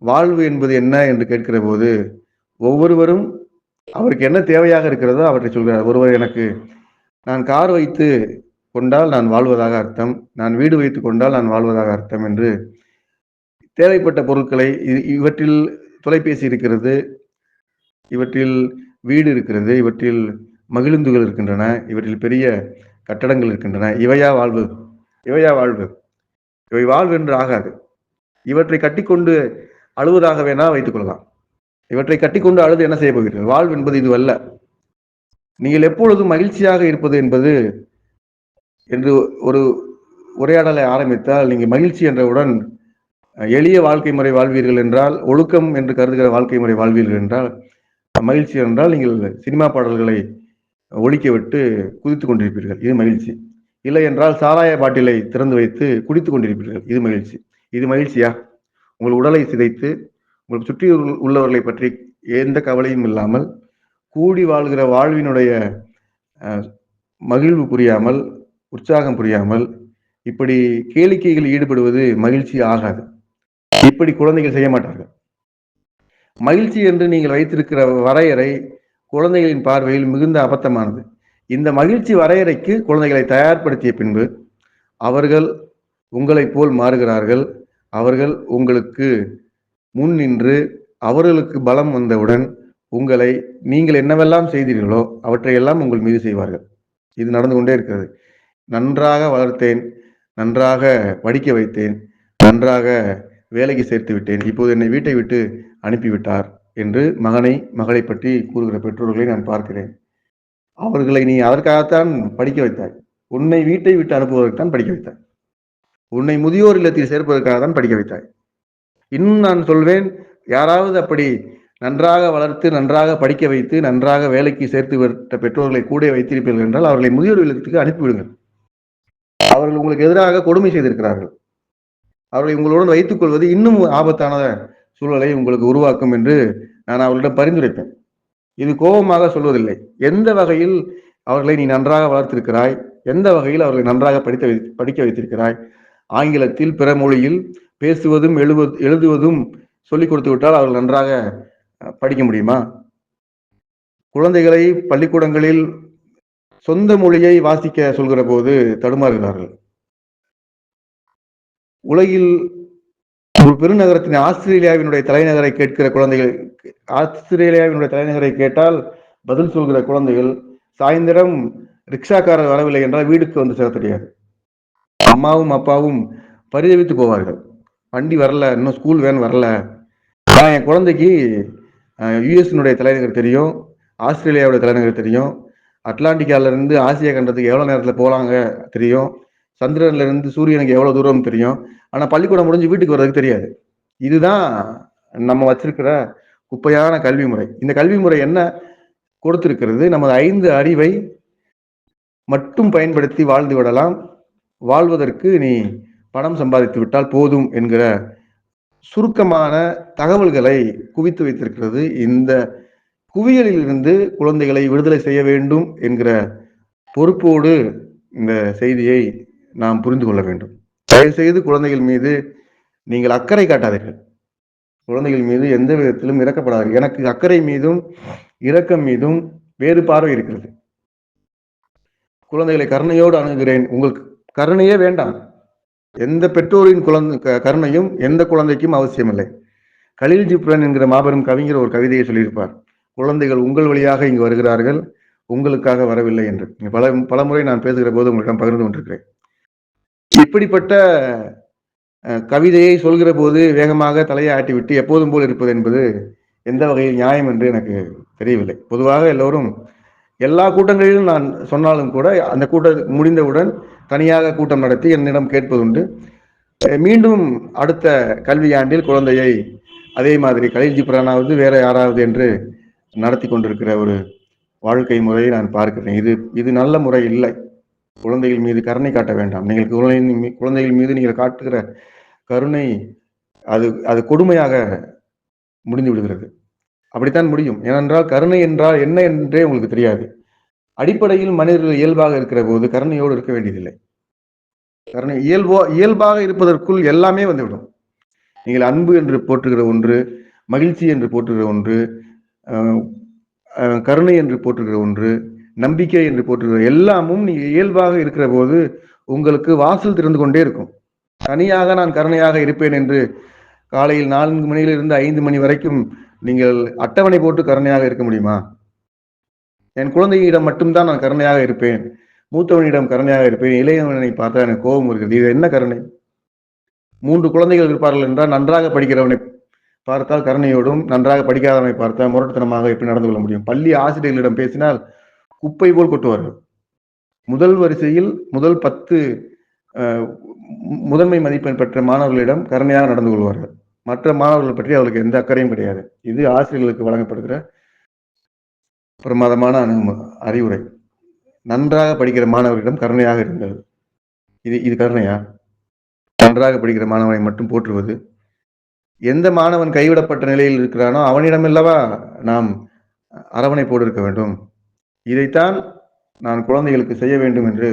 வாழ்வு என்பது என்ன என்று கேட்கிற போது ஒவ்வொருவரும் அவருக்கு என்ன தேவையாக இருக்கிறதோ அவற்றை சொல்கிறார். ஒருவர் நான் கார் வைத்து கொண்டால் நான் வாழ்வதாக அர்த்தம், நான் வீடு வைத்துக் கொண்டால் நான் வாழ்வதாக அர்த்தம் என்று தேவைப்பட்ட பொருட்களை இவற்றில் தொலைபேசி இருக்கிறது, இவற்றில் வீடு இருக்கிறது, இவற்றில் மகிழுந்துகள் இருக்கின்றன, இவற்றில் பெரிய கட்டடங்கள் இருக்கின்றன. இவையா வாழ்வு? இவை வாழ்வு என்று ஆகாது. இவற்றை கட்டிக்கொண்டு அழுவதாக வேணா வைத்துக் கொள்ளலாம். இவற்றை கட்டிக்கொண்டு அழுது என்ன செய்ய போகிறீர்கள்? வாழ்வு என்பது இதுவல்ல. நீங்கள் எப்பொழுதும் மகிழ்ச்சியாக இருப்பது என்பது என்று ஒரு உரையாடலை ஆரம்பித்தால், நீங்க மகிழ்ச்சி என்றவுடன் எளிய வாழ்க்கை முறை வாழ்வீர்கள் என்றால், ஒழுக்கம் என்று கருதுகிற வாழ்க்கை முறை வாழ்வீர்கள் என்றால், மகிழ்ச்சி என்றால் நீங்கள் சினிமா பாடல்களை ஒலிக்க விட்டு குதித்துக் கொண்டிருப்பீர்கள், இது மகிழ்ச்சி. இல்லை என்றால் சாராய பாட்டிலை திறந்து வைத்து குடித்துக் கொண்டிருப்பீர்கள், இது மகிழ்ச்சி. இது மகிழ்ச்சியா? உங்கள் உடலை சிதைத்து உங்களுக்கு சுற்றி உள்ளவர்களை பற்றி எந்த கவலையும் இல்லாமல் கூடி வாழ்கிற வாழ்வினுடைய மகிழ்வு புரியாமல், உற்சாகம் புரியாமல் இப்படி கேளிக்கைகளில் ஈடுபடுவது மகிழ்ச்சி ஆகாது. இப்படி குழந்தைகள் செய்ய மாட்டார்கள். மகிழ்ச்சி என்று நீங்கள் வைத்திருக்கிற வரையறை குழந்தைகளின் பார்வையில் மிகுந்த அபத்தமானது. இந்த மகிழ்ச்சி வரையறைக்கு குழந்தைகளை தயார்படுத்திய பின்பு அவர்கள் உங்களைப் போல் மாறுகிறார்கள். அவர்கள் உங்களுக்கு முன் நின்று அவர்களுக்கு பலம் வந்தவுடன் உங்களை நீங்கள் என்னவெல்லாம் செய்தீர்களோ அவற்றையெல்லாம் உங்கள் மீது செய்வார்கள். இது நடந்து கொண்டே இருக்கிறது. நன்றாக வளர்த்தேன், நன்றாக படிக்க வைத்தேன், நன்றாக வேலைக்கு சேர்த்து விட்டேன், இப்போது என்னை வீட்டை விட்டு அனுப்பிவிட்டார் என்று மகளை பற்றி கூறுகிற பெற்றோர்களை நான் பார்க்கிறேன். அவர்களை நீ அதற்காகத்தான் படிக்க வைத்தாய். உன்னை வீட்டை விட்டு அனுப்புவதற்குத்தான் படிக்க வைத்தாய். உன்னை முதியோர் இல்லத்தில் சேர்ப்பதற்காக தான் படிக்க வைத்தாய். இன்னும் நான் சொல்வேன், யாராவது அப்படி நன்றாக வளர்த்து, நன்றாக படிக்க வைத்து, நன்றாக வேலைக்கு சேர்த்து விட்ட பெற்றோர்களை கூட வைத்திருப்பீர்கள் என்றால் அவர்களை முதியோர் இல்லத்துக்கு அனுப்பிவிடுங்கள். அவர்கள் உங்களுக்கு எதிராக கொடுமை செய்திருக்கிறார்கள். அவர்களை உங்களுடன் வைத்துக் கொள்வது இன்னும் ஆபத்தான சூழலை உங்களுக்கு உருவாக்கும் என்று நான் அவர்களிடம் பரிந்துரைப்பேன். இது கோபமாக சொல்வதில்லை. எந்த வகையில் அவர்களை நீ நன்றாக வளர்த்திருக்கிறாய், எந்த வகையில் அவர்களை நன்றாக படிக்க வைத்திருக்கிறாய், ஆங்கிலத்தில் பிற மொழியில் பேசுவதும் எழுதுவதும் சொல்லிக் கொடுத்து விட்டால் அவர்கள் நன்றாக படிக்க முடியுமா? குழந்தைகளை பள்ளிக்கூடங்களில் சொந்த மொழியை வாசிக்க சொல்கிற போது தடுமாறுகிறார்கள். உலகில் ஒரு பெருநகரத்தின் ஆஸ்திரேலியாவினுடைய தலைநகரை கேட்கிற குழந்தைகள், ஆஸ்திரேலியாவினுடைய தலைநகரை கேட்டால் பதில் சொல்கிற குழந்தைகள் சாயந்தரம் ரிக்ஷாக்காரர் வரவில்லை என்றால் வீடுக்கு வந்து சேர தெரியாது. அம்மாவும் அப்பாவும் பரிதவித்து போவார்கள். வண்டி வரல, இன்னும் ஸ்கூல் வேன் வரல. ஆனால் என் குழந்தைக்கு யுஎஸ்னுடைய தலைநகர் தெரியும், ஆஸ்திரேலியாவுடைய தலைநகர் தெரியும், அட்லாண்டிக்காவிலேருந்து ஆசியா கண்டத்துக்கு எவ்வளோ நேரத்தில் போகலாங்க தெரியும், சந்திரன்லேருந்து சூரியனுக்கு எவ்வளோ தூரம் தெரியும். ஆனால் பள்ளிக்கூடம் முடிஞ்சு வீட்டுக்கு வர்றதுக்கு தெரியாது. இதுதான் நம்ம வச்சிருக்கிற குப்பையான கல்வி முறை. இந்த கல்வி முறை என்ன கொடுத்திருக்கிறது? நமது 5 அறிவை மட்டும் பயன்படுத்தி வாழ்ந்து விடலாம், வாழ்வதற்கு நீ பணம் சம்பாதித்து விட்டால் போதும் என்கிற சுருக்கமான தகவல்களை குவித்து வைத்திருக்கிறது. இந்த குவியலில் இருந்து குழந்தைகளை விடுதலை செய்ய வேண்டும் என்கிற பொறுப்போடு இந்த செய்தியை நாம் புரிந்து கொள்ள வேண்டும். தயவு செய்து குழந்தைகள் மீது நீங்கள் அக்கறை காட்டாதீர்கள். குழந்தைகள் மீது எந்த விதத்திலும் இறக்கப்படாதீர்கள். எனக்கு அக்கறை மீதும் இரக்கம் மீதும் வேறு பார்வை இருக்கிறது. குழந்தைகளை கருணையோடு அணுகுகிறேன். உங்களுக்கு கருணையே வேண்டாம். எந்த பெற்றோரின் கருணையும் எந்த குழந்தைக்கும் அவசியம் இல்லை. கலீல் ஜிப்ரன் என்கிற மாபெரும் கவிஞர் ஒரு கவிதையை சொல்லியிருப்பார். குழந்தைகள் உங்கள் வழியாக இங்கு வருகிறார்கள், உங்களுக்காக வரவில்லை என்று. பல முறை நான் பேசுகிற போது உங்களிடம் பகிர்ந்து கொண்டிருக்கிறேன். இப்படிப்பட்ட கவிதையை சொல்கிற போது வேகமாக தலையை ஆட்டிவிட்டு எப்போதும் போல் இருப்பது என்பது எந்த வகையில் நியாயம் என்று எனக்கு தெரியவில்லை. பொதுவாக எல்லோரும் எல்லா கூட்டங்களிலும் நான் சொன்னாலும் கூட அந்த கூட்டம் முடிந்தவுடன் தனியாக கூட்டம் நடத்தி என்னிடம் கேட்பதுண்டு. மீண்டும் அடுத்த கல்வியாண்டில் குழந்தையை அதே மாதிரி கலீல் ஜிப்ரானாவது வேற யாராவது என்று நடத்தி கொண்டிருக்கிற ஒரு வாழ்க்கை முறையை நான் பார்க்கிறேன். இது நல்ல முறை இல்லை. குழந்தைகள் மீது கருணை காட்ட வேண்டாம். நீங்கள் குழந்தைகள் மீது நீங்கள் காட்டுகிற கருணை அது கொடுமையாக முடிந்து விடுகிறது. அப்படித்தான் முடியும். ஏனென்றால் கருணை என்றால் என்ன என்றே உங்களுக்கு தெரியாது. அடிப்படையில் மனிதர்கள் இயல்பாக இருக்கிற போது கருணையோடு இருக்க வேண்டியதில்லை. கருணை இயல்பாக இருப்பதற்குள் எல்லாமே வந்துவிடும். நீங்கள் அன்பு என்று போற்றுகிற ஒன்று, மகிழ்ச்சி என்று போற்றுகிற ஒன்று, கருணை என்று போற்றுகிற ஒன்று, நம்பிக்கை என்று போற்றுகிற எல்லாமும் நீங்கள் இயல்பாக இருக்கிற போது உங்களுக்கு வாசல் திறந்து கொண்டே இருக்கும். தனியாக நான் கருணையாக இருப்பேன் என்று காலையில் 4 மணியிலிருந்து 5 மணி வரைக்கும் நீங்கள் அட்டவணை போட்டு கருணையாக இருக்க முடியுமா? என் குழந்தையிடம் மட்டும்தான் நான் கருணையாக இருப்பேன், மூத்தவனிடம் கருணையாக இருப்பேன், இளையவனை பார்த்தா எனக்கு கோபம் இருக்குது. இது என்ன கருணை? 3 குழந்தைகள் இருப்பார்கள் என்றால் நன்றாக படிக்கிறவனை பார்த்தால் கருணையோடும், நன்றாக படிக்காதவனை பார்த்தால் முரட்டுத்தனமாக எப்படி நடந்து கொள்ள முடியும்? பள்ளி ஆசிரியர்களிடம் பேசினால் குப்பை போல் கொட்டுவார்கள். முதல் வரிசையில் முதல் 10 முதன்மை மதிப்பெண் பெற்ற மாணவர்களிடம் கருணையாக நடந்து கொள்வார்கள். மற்ற மாணவர்கள் பற்றி அவர்களுக்கு எந்த அக்கறையும் கிடையாது. இது ஆசிரியர்களுக்கு வழங்கப்படுகிற பிரமாதமான அறிவுரை. நன்றாக படிக்கிற மாணவர்களிடம் கருணையாக இருங்கள். இது கருணையா? நன்றாக படிக்கிற மாணவனை மட்டும் போற்றுவது. எந்த மாணவன் கைவிடப்பட்ட நிலையில் இருக்கிறானோ அவனிடமெல்லவா நாம் அரவணைப்போடு இருக்க வேண்டும். இதைத்தான் நான் குழந்தைகளுக்கு செய்ய வேண்டும் என்று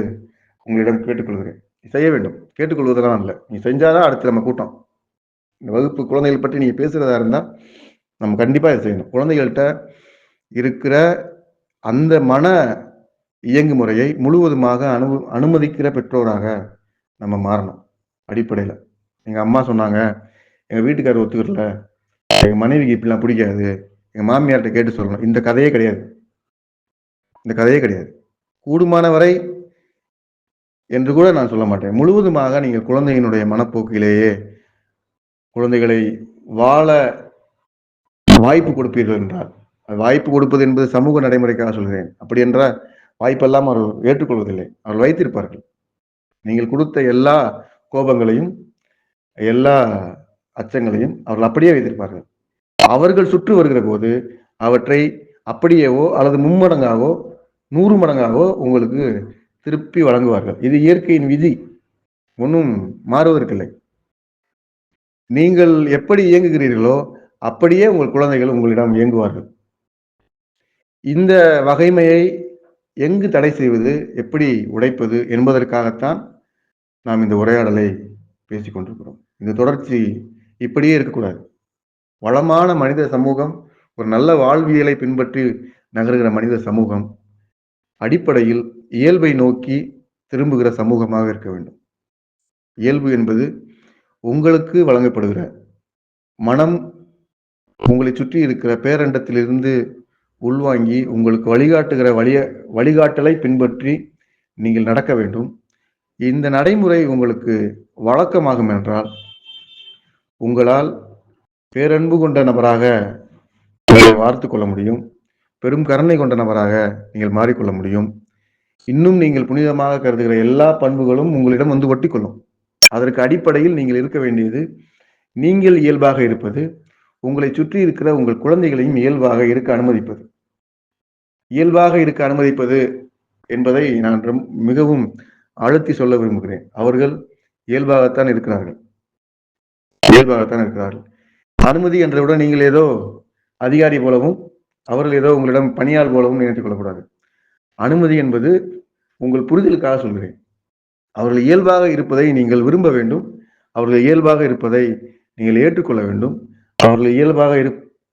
உங்களிடம் கேட்டுக்கொள்கிறேன். செய்ய வேண்டும், கேட்டுக்கொள்வதெல்லாம் இல்லை. நீ செஞ்சாதான் அடுத்து நம்ம கூட்டம். இந்த வகுப்பு குழந்தைகள் பற்றி நீங்க பேசுறதா இருந்தா நம்ம கண்டிப்பா இதை செய்யணும். குழந்தைகள்கிட்ட இருக்கிற அந்த மன இயங்கு முறையை முழுவதுமாக அனுமதிக்கிற பெற்றோராக நம்ம மாறணும். அடிப்படையில எங்க அம்மா சொன்னாங்க, எங்க வீட்டுக்காரர் ஒத்துக்கல, எங்க மனைவிக்கு இப்படிலாம் பிடிக்காது, எங்க மாமியார்கிட்ட கேட்டு சொல்லணும். இந்த கதையே கிடையாது. இந்த கதையே கிடையாது. கூடுமான வரை என்று கூட நான் சொல்ல மாட்டேன். முழுவதுமாக நீங்கள் குழந்தையினுடைய மனப்போக்கிலேயே குழந்தைகளை வாழ வாய்ப்பு கொடுப்பீர்கள் என்றால், வாய்ப்பு கொடுப்பது என்பது சமூக நடைமுறைக்காக சொல்கிறேன். அப்படி என்றால் வாய்ப்பெல்லாம் அவர்கள் ஏற்றுக்கொள்வதில்லை. அவர்கள் வைத்திருப்பார்கள். நீங்கள் கொடுத்த எல்லா கோபங்களையும் எல்லா அச்சங்களையும் அவர்கள் அப்படியே வைத்திருப்பார்கள். அவர்கள் சுற்று வருகிற போது அவற்றை அப்படியேவோ அல்லது 3 மடங்காகவோ 100 மடங்காகவோ உங்களுக்கு திருப்பி வழங்குவார்கள். இது இயற்கையின் விதி, ஒன்றும் மாறுவதற்கில்லை. நீங்கள் எப்படி இயங்குகிறீர்களோ அப்படியே உங்கள் குழந்தைகள் உங்களிடம் இயங்குவார்கள். இந்த வகைமையை எங்கு தடை செய்வது, எப்படி உடைப்பது என்பதற்காகத்தான் நாம் இந்த உரையாடலை பேசிக்கொண்டிருக்கிறோம். இந்த தொடர்ச்சி இப்படியே இருக்கக்கூடாது. வளமான மனித சமூகம், ஒரு நல்ல வாழ்வியலை பின்பற்றி நகருகிற மனித சமூகம் அடிப்படையில் இயல்பை நோக்கி திரும்புகிற சமூகமாக இருக்க வேண்டும். இயல்பு என்பது உங்களுக்கு வழங்கப்படுகிற மனம், உங்களை சுற்றி இருக்கிற பேரண்டத்திலிருந்து உள்வாங்கி உங்களுக்கு வழிகாட்டுகிற வழிகாட்டலை பின்பற்றி நீங்கள் நடக்க வேண்டும். இந்த நடைமுறை உங்களுக்கு வழக்கமாகும் என்றால் உங்களால் பேரன்பு கொண்ட நபராக உங்களை வார்த்து கொள்ள முடியும். பெரும் கருணை கொண்ட நபராக நீங்கள் மாறிக்கொள்ள முடியும். இன்னும் நீங்கள் புனிதமாக கருதுகிற எல்லா பண்புகளும் உங்களிடம் வந்து ஒட்டிக்கொள்ளும். அதற்கு அடிப்படையில் நீங்கள் இருக்க வேண்டியது, நீங்கள் இயல்பாக இருப்பது, உங்களை சுற்றி இருக்கிற உங்கள் குழந்தைகளையும் இயல்பாக இருக்க அனுமதிப்பது. இயல்பாக இருக்க அனுமதிப்பது என்பதை நான் மிகவும் அழுத்தி சொல்ல விரும்புகிறேன். அவர்கள் இயல்பாகத்தான் இருக்கிறார்கள். இயல்பாகத்தான் இருக்கிறார்கள். அனுமதி என்றவுடன் நீங்கள் ஏதோ அதிகாரி போலவும், அவர்கள் ஏதோ உங்களிடம் பணியாள் போலவும் நினைத்துக் கொள்ளக்கூடாது. அனுமதி என்பது உங்கள் புரிதலுக்காக சொல்கிறேன். அவர்கள் இயல்பாக இருப்பதை நீங்கள் விரும்ப வேண்டும். அவர்கள் இயல்பாக இருப்பதை நீங்கள் ஏற்றுக்கொள்ள வேண்டும். அவர்கள் இயல்பாக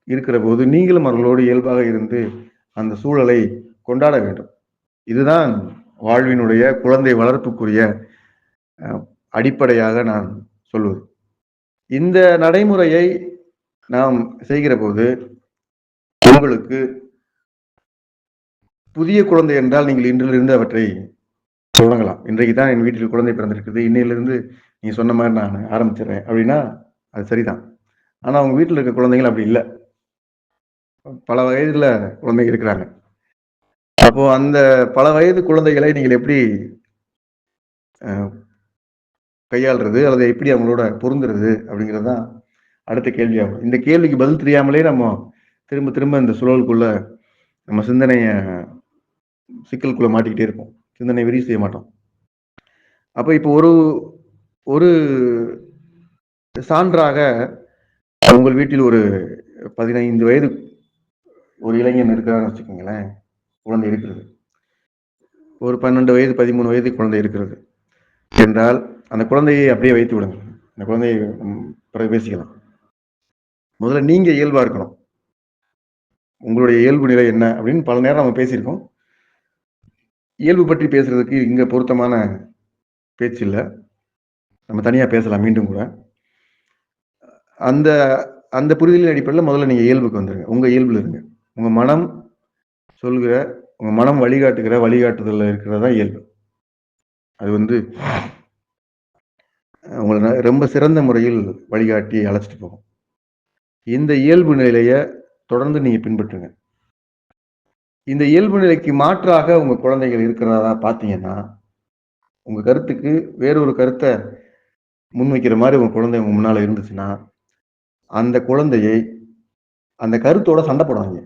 இருக்கிற போது நீங்களும் அவர்களோடு இயல்பாக இருந்து அந்த சூழலை கொண்டாட வேண்டும். இதுதான் வாழ்வினுடைய குழந்தை வளர்ப்புக்குரிய அடிப்படையாக நான் சொல்வது. இந்த நடைமுறையை நாம் செய்கிற போது உங்களுக்கு புதிய குழந்தை என்றால் நீங்கள் இன்றிலிருந்து அவற்றை தொடங்கலாம். இன்றைக்கு தான் என் வீட்டில் குழந்தை பிறந்திருக்குது, இன்னையிலிருந்து நீங்க சொன்ன மாதிரி நான் ஆரம்பிச்சிடுறேன் அப்படின்னா அது சரிதான். ஆனா அவங்க வீட்டில் இருக்க குழந்தைகள் அப்படி இல்லை. பல வயதுல குழந்தைங்க இருக்கிறாங்க. அப்போ அந்த பல வயது குழந்தைகளை நீங்கள் எப்படி கையாளுறது, அல்லது எப்படி அவங்களோட பொருந்துறது அப்படிங்கிறது தான் அடுத்த கேள்வியாகும். இந்த கேள்விக்கு பதில் தெரியாமலே நம்ம திரும்ப திரும்ப இந்த சுழலுக்குள்ள நம்ம சிந்தனைய சிக்கலுக்குள்ள மாட்டிக்கிட்டே இருப்போம். சிந்தனை விரிவு செய்ய மாட்டோம். அப்ப இப்போ ஒரு சான்றாக உங்கள் வீட்டில் ஒரு 15 வயது ஒரு இளைஞன் இருக்கிறான்னு வச்சுக்கோங்களேன். குழந்தை இருக்கிறது. ஒரு 12 வயது 13 வயது குழந்தை இருக்கிறது என்றால் அந்த குழந்தையை அப்படியே வைத்து விடுங்கள். அந்த குழந்தையை பிறகு பேசிக்கலாம். முதல்ல நீங்க இயல்பா இருக்கணும். உங்களுடைய இயல்பு நிலை என்ன அப்படின்னு பல நேரம் நம்ம பேசியிருக்கோம். இயல்பு பற்றி பேசுறதுக்கு இங்க பொருத்தமான பேச்சு இல்லை. நம்ம தனியா பேசலாம் மீண்டும் கூட. அந்த அந்த புரிதலின் அடிப்படையில் முதல்ல நீங்க இயல்புக்கு வந்துருங்க. உங்க இயல்புல இருங்க. உங்க மனம் சொல்கிற, உங்க மனம் வழிகாட்டுகிற வழிகாட்டுதல்ல இருக்கிறதா இயல்பு. அது உங்களை ரொம்ப சிறந்த முறையில் வழிகாட்டி அழைச்சிட்டு போகும். இந்த இயல்பு நிலையை தொடர்ந்து நீங்க பின்பற்றுங்க. இந்த இயல்பு நிலைக்கு மாற்றாக உங்க குழந்தைகள் இருக்கிறதா பார்த்தீங்கன்னா, உங்க கருத்துக்கு வேறொரு கருத்தை முன்வைக்கிற மாதிரி உங்க குழந்தை உங்க முன்னால இருந்துச்சுன்னா, அந்த குழந்தையை அந்த கருத்தோட சண்டை போடாதீங்க.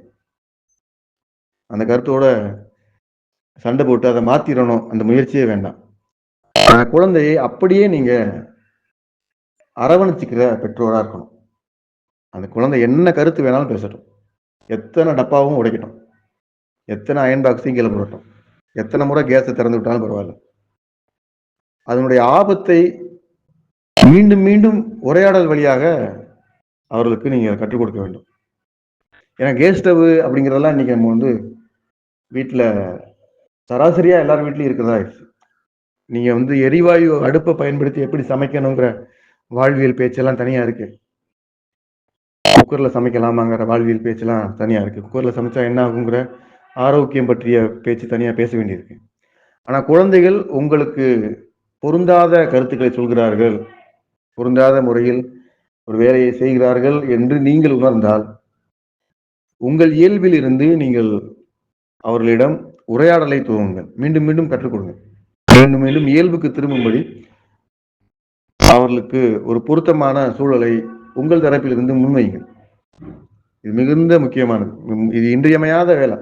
அந்த கருத்தோட சண்டை போட்டு அதை மாத்திரணும் அந்த முயற்சியே வேண்டாம். அந்த குழந்தையை அப்படியே நீங்க அரவணைச்சிக்கிற பெற்றோரா இருக்கணும். அந்த குழந்தை என்ன கருத்து வேணாலும் பேசட்டும். எத்தனை டப்பாவும் உடைக்கட்டும். எத்தனை அயன் பாக்ஸையும் கீழே போடட்டும். எத்தனை முறை கேஸை திறந்து விட்டாலும் பரவாயில்ல. அதனுடைய ஆபத்தை மீண்டும் மீண்டும் உரையாடல் வழியாக அவர்களுக்கு நீங்க கற்றுக் கொடுக்க வேண்டும். ஏன்னா கேஸ் ஸ்டவ் அப்படிங்கிறதெல்லாம் இன்னைக்கு நம்ம வீட்டில் சராசரியா எல்லார் வீட்லையும் இருக்கிறதா ஆயிடுச்சு. நீங்க எரிவாயு அடுப்பை பயன்படுத்தி எப்படி சமைக்கணுங்கிற வாழ்வியல் பேச்செல்லாம் தனியா இருக்கு. குக்கர்ல சமைக்கலாமாங்கிற வாழ்வியல் பேச்செல்லாம் தனியா இருக்கு. குக்கர்ல சமைச்சா என்ன ஆகுங்கிற ஆரோக்கியம் பற்றிய பேச்சு தனியா பேச வேண்டியிருக்கு. ஆனா குழந்தைகள் உங்களுக்கு பொருந்தாத கருத்துக்களை சொல்கிறார்கள், பொருந்தாத முறையில் ஒரு வேலையை செய்கிறார்கள் என்று நீங்கள் உணர்ந்தால் உங்கள் இயல்பில் இருந்து நீங்கள் அவர்களிடம் உரையாடலை துவங்குங்கள். மீண்டும் மீண்டும் கற்றுக் கொடுங்க. மீண்டும் மீண்டும் இயல்புக்கு திரும்பும்படி அவர்களுக்கு ஒரு பொருத்தமான சூழலை உங்கள் தரப்பில் இருந்து முன்வையுங்கள். இது மிகுந்த முக்கியமானது. இது இன்றியமையாத வேலை.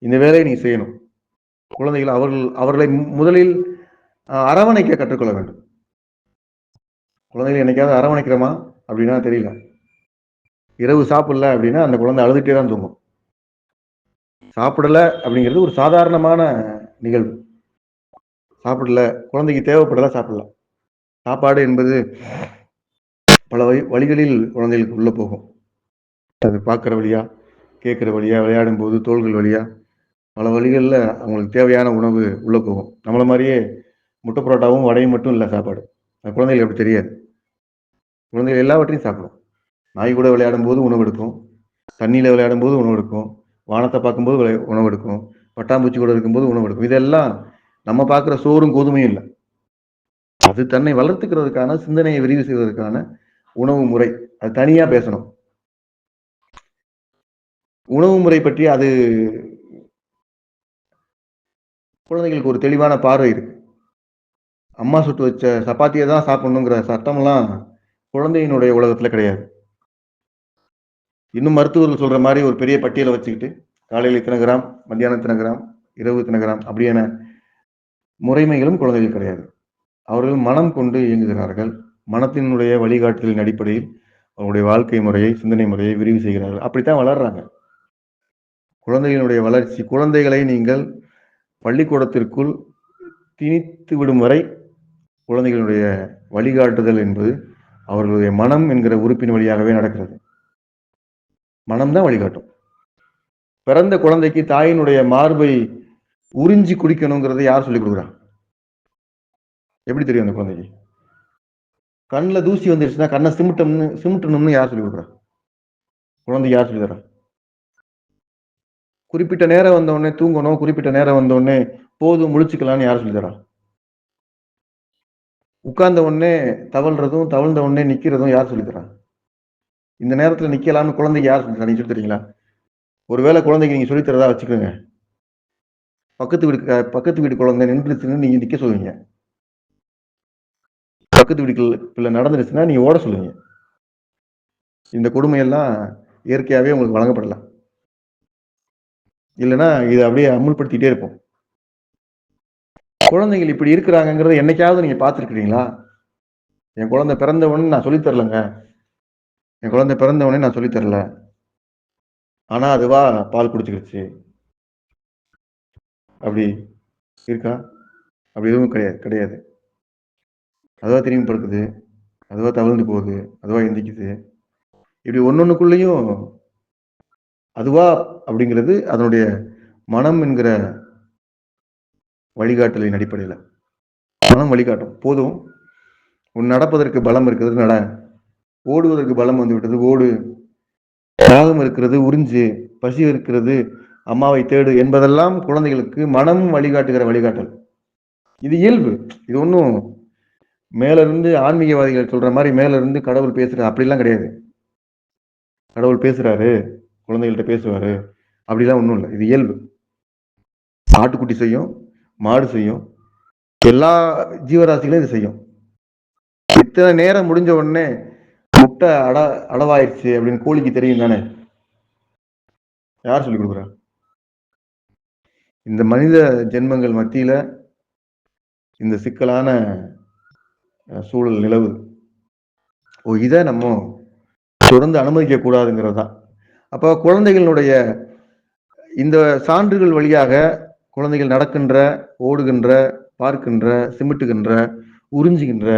இந்த வேலையை நீ செய்யணும். குழந்தைகள் அவர்களை முதலில் அரவணைக்க கற்றுக்கொள்ள வேண்டும். குழந்தைகள் என்னைக்காவது அரவணைக்கிறோமா அப்படின்னா தெரியல. இரவு சாப்பிடல அப்படின்னா அந்த குழந்தை அழுதுகிட்டே தான் தூங்கும். சாப்பிடல அப்படிங்கிறது ஒரு சாதாரணமான நிகழ்வு. சாப்பிடல, குழந்தைக்கு தேவைப்படல, சாப்பிடல. சாப்பாடு என்பது பல வழிகளில் குழந்தைகளுக்கு உள்ள போகும். அது பார்க்குற வழியா, கேட்குற வழியா, விளையாடும் போது தோள்கள் வழியா, பல வழிகளில் அவங்களுக்கு தேவையான உணவு உள்ள போகும். நம்மள மாதிரியே முட்டை புரோட்டாவும் வடையும் மட்டும் இல்லை சாப்பாடு. அது குழந்தைகளுக்கு அப்படி தெரியாது. குழந்தைகள் எல்லாவற்றையும் சாப்பிடும். நாய் கூட விளையாடும் போது உணவு எடுக்கும், தண்ணியில் விளையாடும் போது உணவு எடுக்கும், வானத்தை பார்க்கும்போது உணவு எடுக்கும், பட்டாம்பூச்சி கூட இருக்கும்போது உணவு எடுக்கும். இதெல்லாம் நம்ம பார்க்குற சோறும் கோதுமையும் இல்லை. அது தன்னை வளர்த்துக்கிறதுக்கான, சிந்தனையை விரிவு செய்வதற்கான உணவு முறை, அது தனியா பேசணும். உணவு முறை பற்றி அது குழந்தைகளுக்கு ஒரு தெளிவான பார்வை இருக்கு. அம்மா சுட்டு வச்ச சப்பாத்தியை தான் சாப்பிடணுங்கிற சட்டம்லாம் குழந்தையினுடைய உலகத்துல கிடையாது. இன்னும் மருத்துவர்கள் சொல்ற மாதிரி ஒரு பெரிய பட்டியலை வச்சுக்கிட்டு காலையில் இத்தனை கிராம், மத்தியானம் இத்தனை கிராம், இரவு இத்தனை கிராம் அப்படியான முறைமைகளும் குழந்தைகள் கிடையாது. அவர்கள் மனம் கொண்டு இயங்குகிறார்கள். மனத்தினுடைய வழிகாட்டுதலின் அடிப்படையில் அவருடைய வாழ்க்கை முறையை, சிந்தனை முறையை விரிவு செய்கிறார்கள். அப்படித்தான் வளர்றாங்க. குழந்தைகளுடைய வளர்ச்சி, குழந்தைகளை நீங்கள் பள்ளிக்கூடத்திற்குள் திணித்து விடும் வரை குழந்தைகளுடைய வழிகாட்டுதல் என்பது அவர்களுடைய மனம் என்கிற உறுப்பின் வழியாகவே நடக்கிறது. மனம்தான் வழிகாட்டும். பிறந்த குழந்தைக்கு தாயினுடைய மார்பை உறிஞ்சி குடிக்கணுங்கிறத யார் சொல்லிக் கொடுக்குறா? எப்படி தெரியும் அந்த குழந்தைக்கு? கண்ணில் தூசி வந்துருச்சுன்னா கண்ணை சிமிட்டணும்னு யார் சொல்லிக் கொடுக்குறா? குழந்தைக்கு யார் சொல்லி தரா? குறிப்பிட்ட நேரம் வந்தோடனே தூங்கணும், குறிப்பிட்ட நேரம் வந்தோடனே போதும் முழிச்சுக்கலாம்னு யார் சொல்லி தரா? உட்கார்ந்த உடனே தவழ்றதும், தவழ்ந்த உடனே நிக்கிறதும் யார் சொல்லி தரா? இந்த நேரத்துல நிக்கலாம்னு குழந்தைக்கு யார் சொல்லி தரா? நீங்க சொல்லி தரீங்களா? ஒருவேளை குழந்தைக்கு நீங்க சொல்லி தரதா வச்சுக்கோங்க. பக்கத்து வீட்டு குழந்தை நின்றுச்சுன்னு நீங்க நிக்க சொல்லுவீங்க. பக்கத்து வீட்டு பிள்ளை நடந்துருச்சுன்னா நீங்க ஓட சொல்லுவீங்க. இந்த கொடுமையெல்லாம் இயற்கையாவே உங்களுக்கு வழங்கப்படலாம். இல்லைன்னா இதை அப்படியே அமுல்படுத்திட்டே இருப்போம். குழந்தைகள் இப்படி இருக்கிறாங்கிறத என்னைக்காவது நீங்க பார்த்துருக்கிறீங்களா? என் குழந்தை பிறந்தவொடனே நான் சொல்லித் தரலங்க, என் குழந்தை பிறந்தவொடனே நான் சொல்லித் தரல, ஆனா அதுவா பால் குடிச்சுக்கிடுச்சு, அப்படி இருக்கா? அப்படி எதுவும் கிடையாது. அதுவா திரும்பி படுக்குது, அதுவா தவழ்ந்து போகுது, அதுவா எந்திக்குது. இப்படி ஒன்னொன்னுக்குள்ளேயும் அதுவா அப்படிங்கிறது அதனுடைய மனம் என்கிற வழிகாட்டலின் அடிப்படையில் மனம் வழிகாட்டும். போதும், உன் நடப்பதற்கு பலம் இருக்கிறது நட, ஓடுவதற்கு பலம் வந்து விட்டது ஓடு, தாகம் இருக்கிறது உறிஞ்சு, பசி இருக்கிறது அம்மாவை தேடு என்பதெல்லாம் குழந்தைகளுக்கு மனம் வழிகாட்டுகிற வழிகாட்டல். இது இயல்பு. இது ஒன்றும் மேல இருந்து ஆன்மீகவாதிகள் சொல்ற மாதிரி மேல இருந்து கடவுள் பேசுற அப்படிலாம் கிடையாது. கடவுள் பேசுறாரு, குழந்தைகள்கிட்ட பேசுவாரு, அப்படிலாம் ஒன்றும் இல்லை. இது இயல்பு. ஆட்டுக்குட்டி செய்யும், மாடு செய்யும், எல்லா ஜீவராசிகளும் இது செய்யும். இத்தனை நேரம் முடிஞ்ச உடனே முட்டை அடவாயிருச்சு அப்படின்னு கோழிக்கு தெரியும் தானே? யார் சொல்லிக் கொடுக்குறா? இந்த மனித ஜென்மங்கள் மத்தியில இந்த சிக்கலான சூழல் நிலவுது. இதை நம்ம தொடர்ந்து அனுமதிக்க கூடாதுங்கிறது தான். அப்போ குழந்தைகளுடைய இந்த சான்றுகள் வழியாக குழந்தைகள் நடக்கின்ற, ஓடுகின்ற, பார்க்கின்ற, சிமிட்டுகின்ற, உறிஞ்சுகின்ற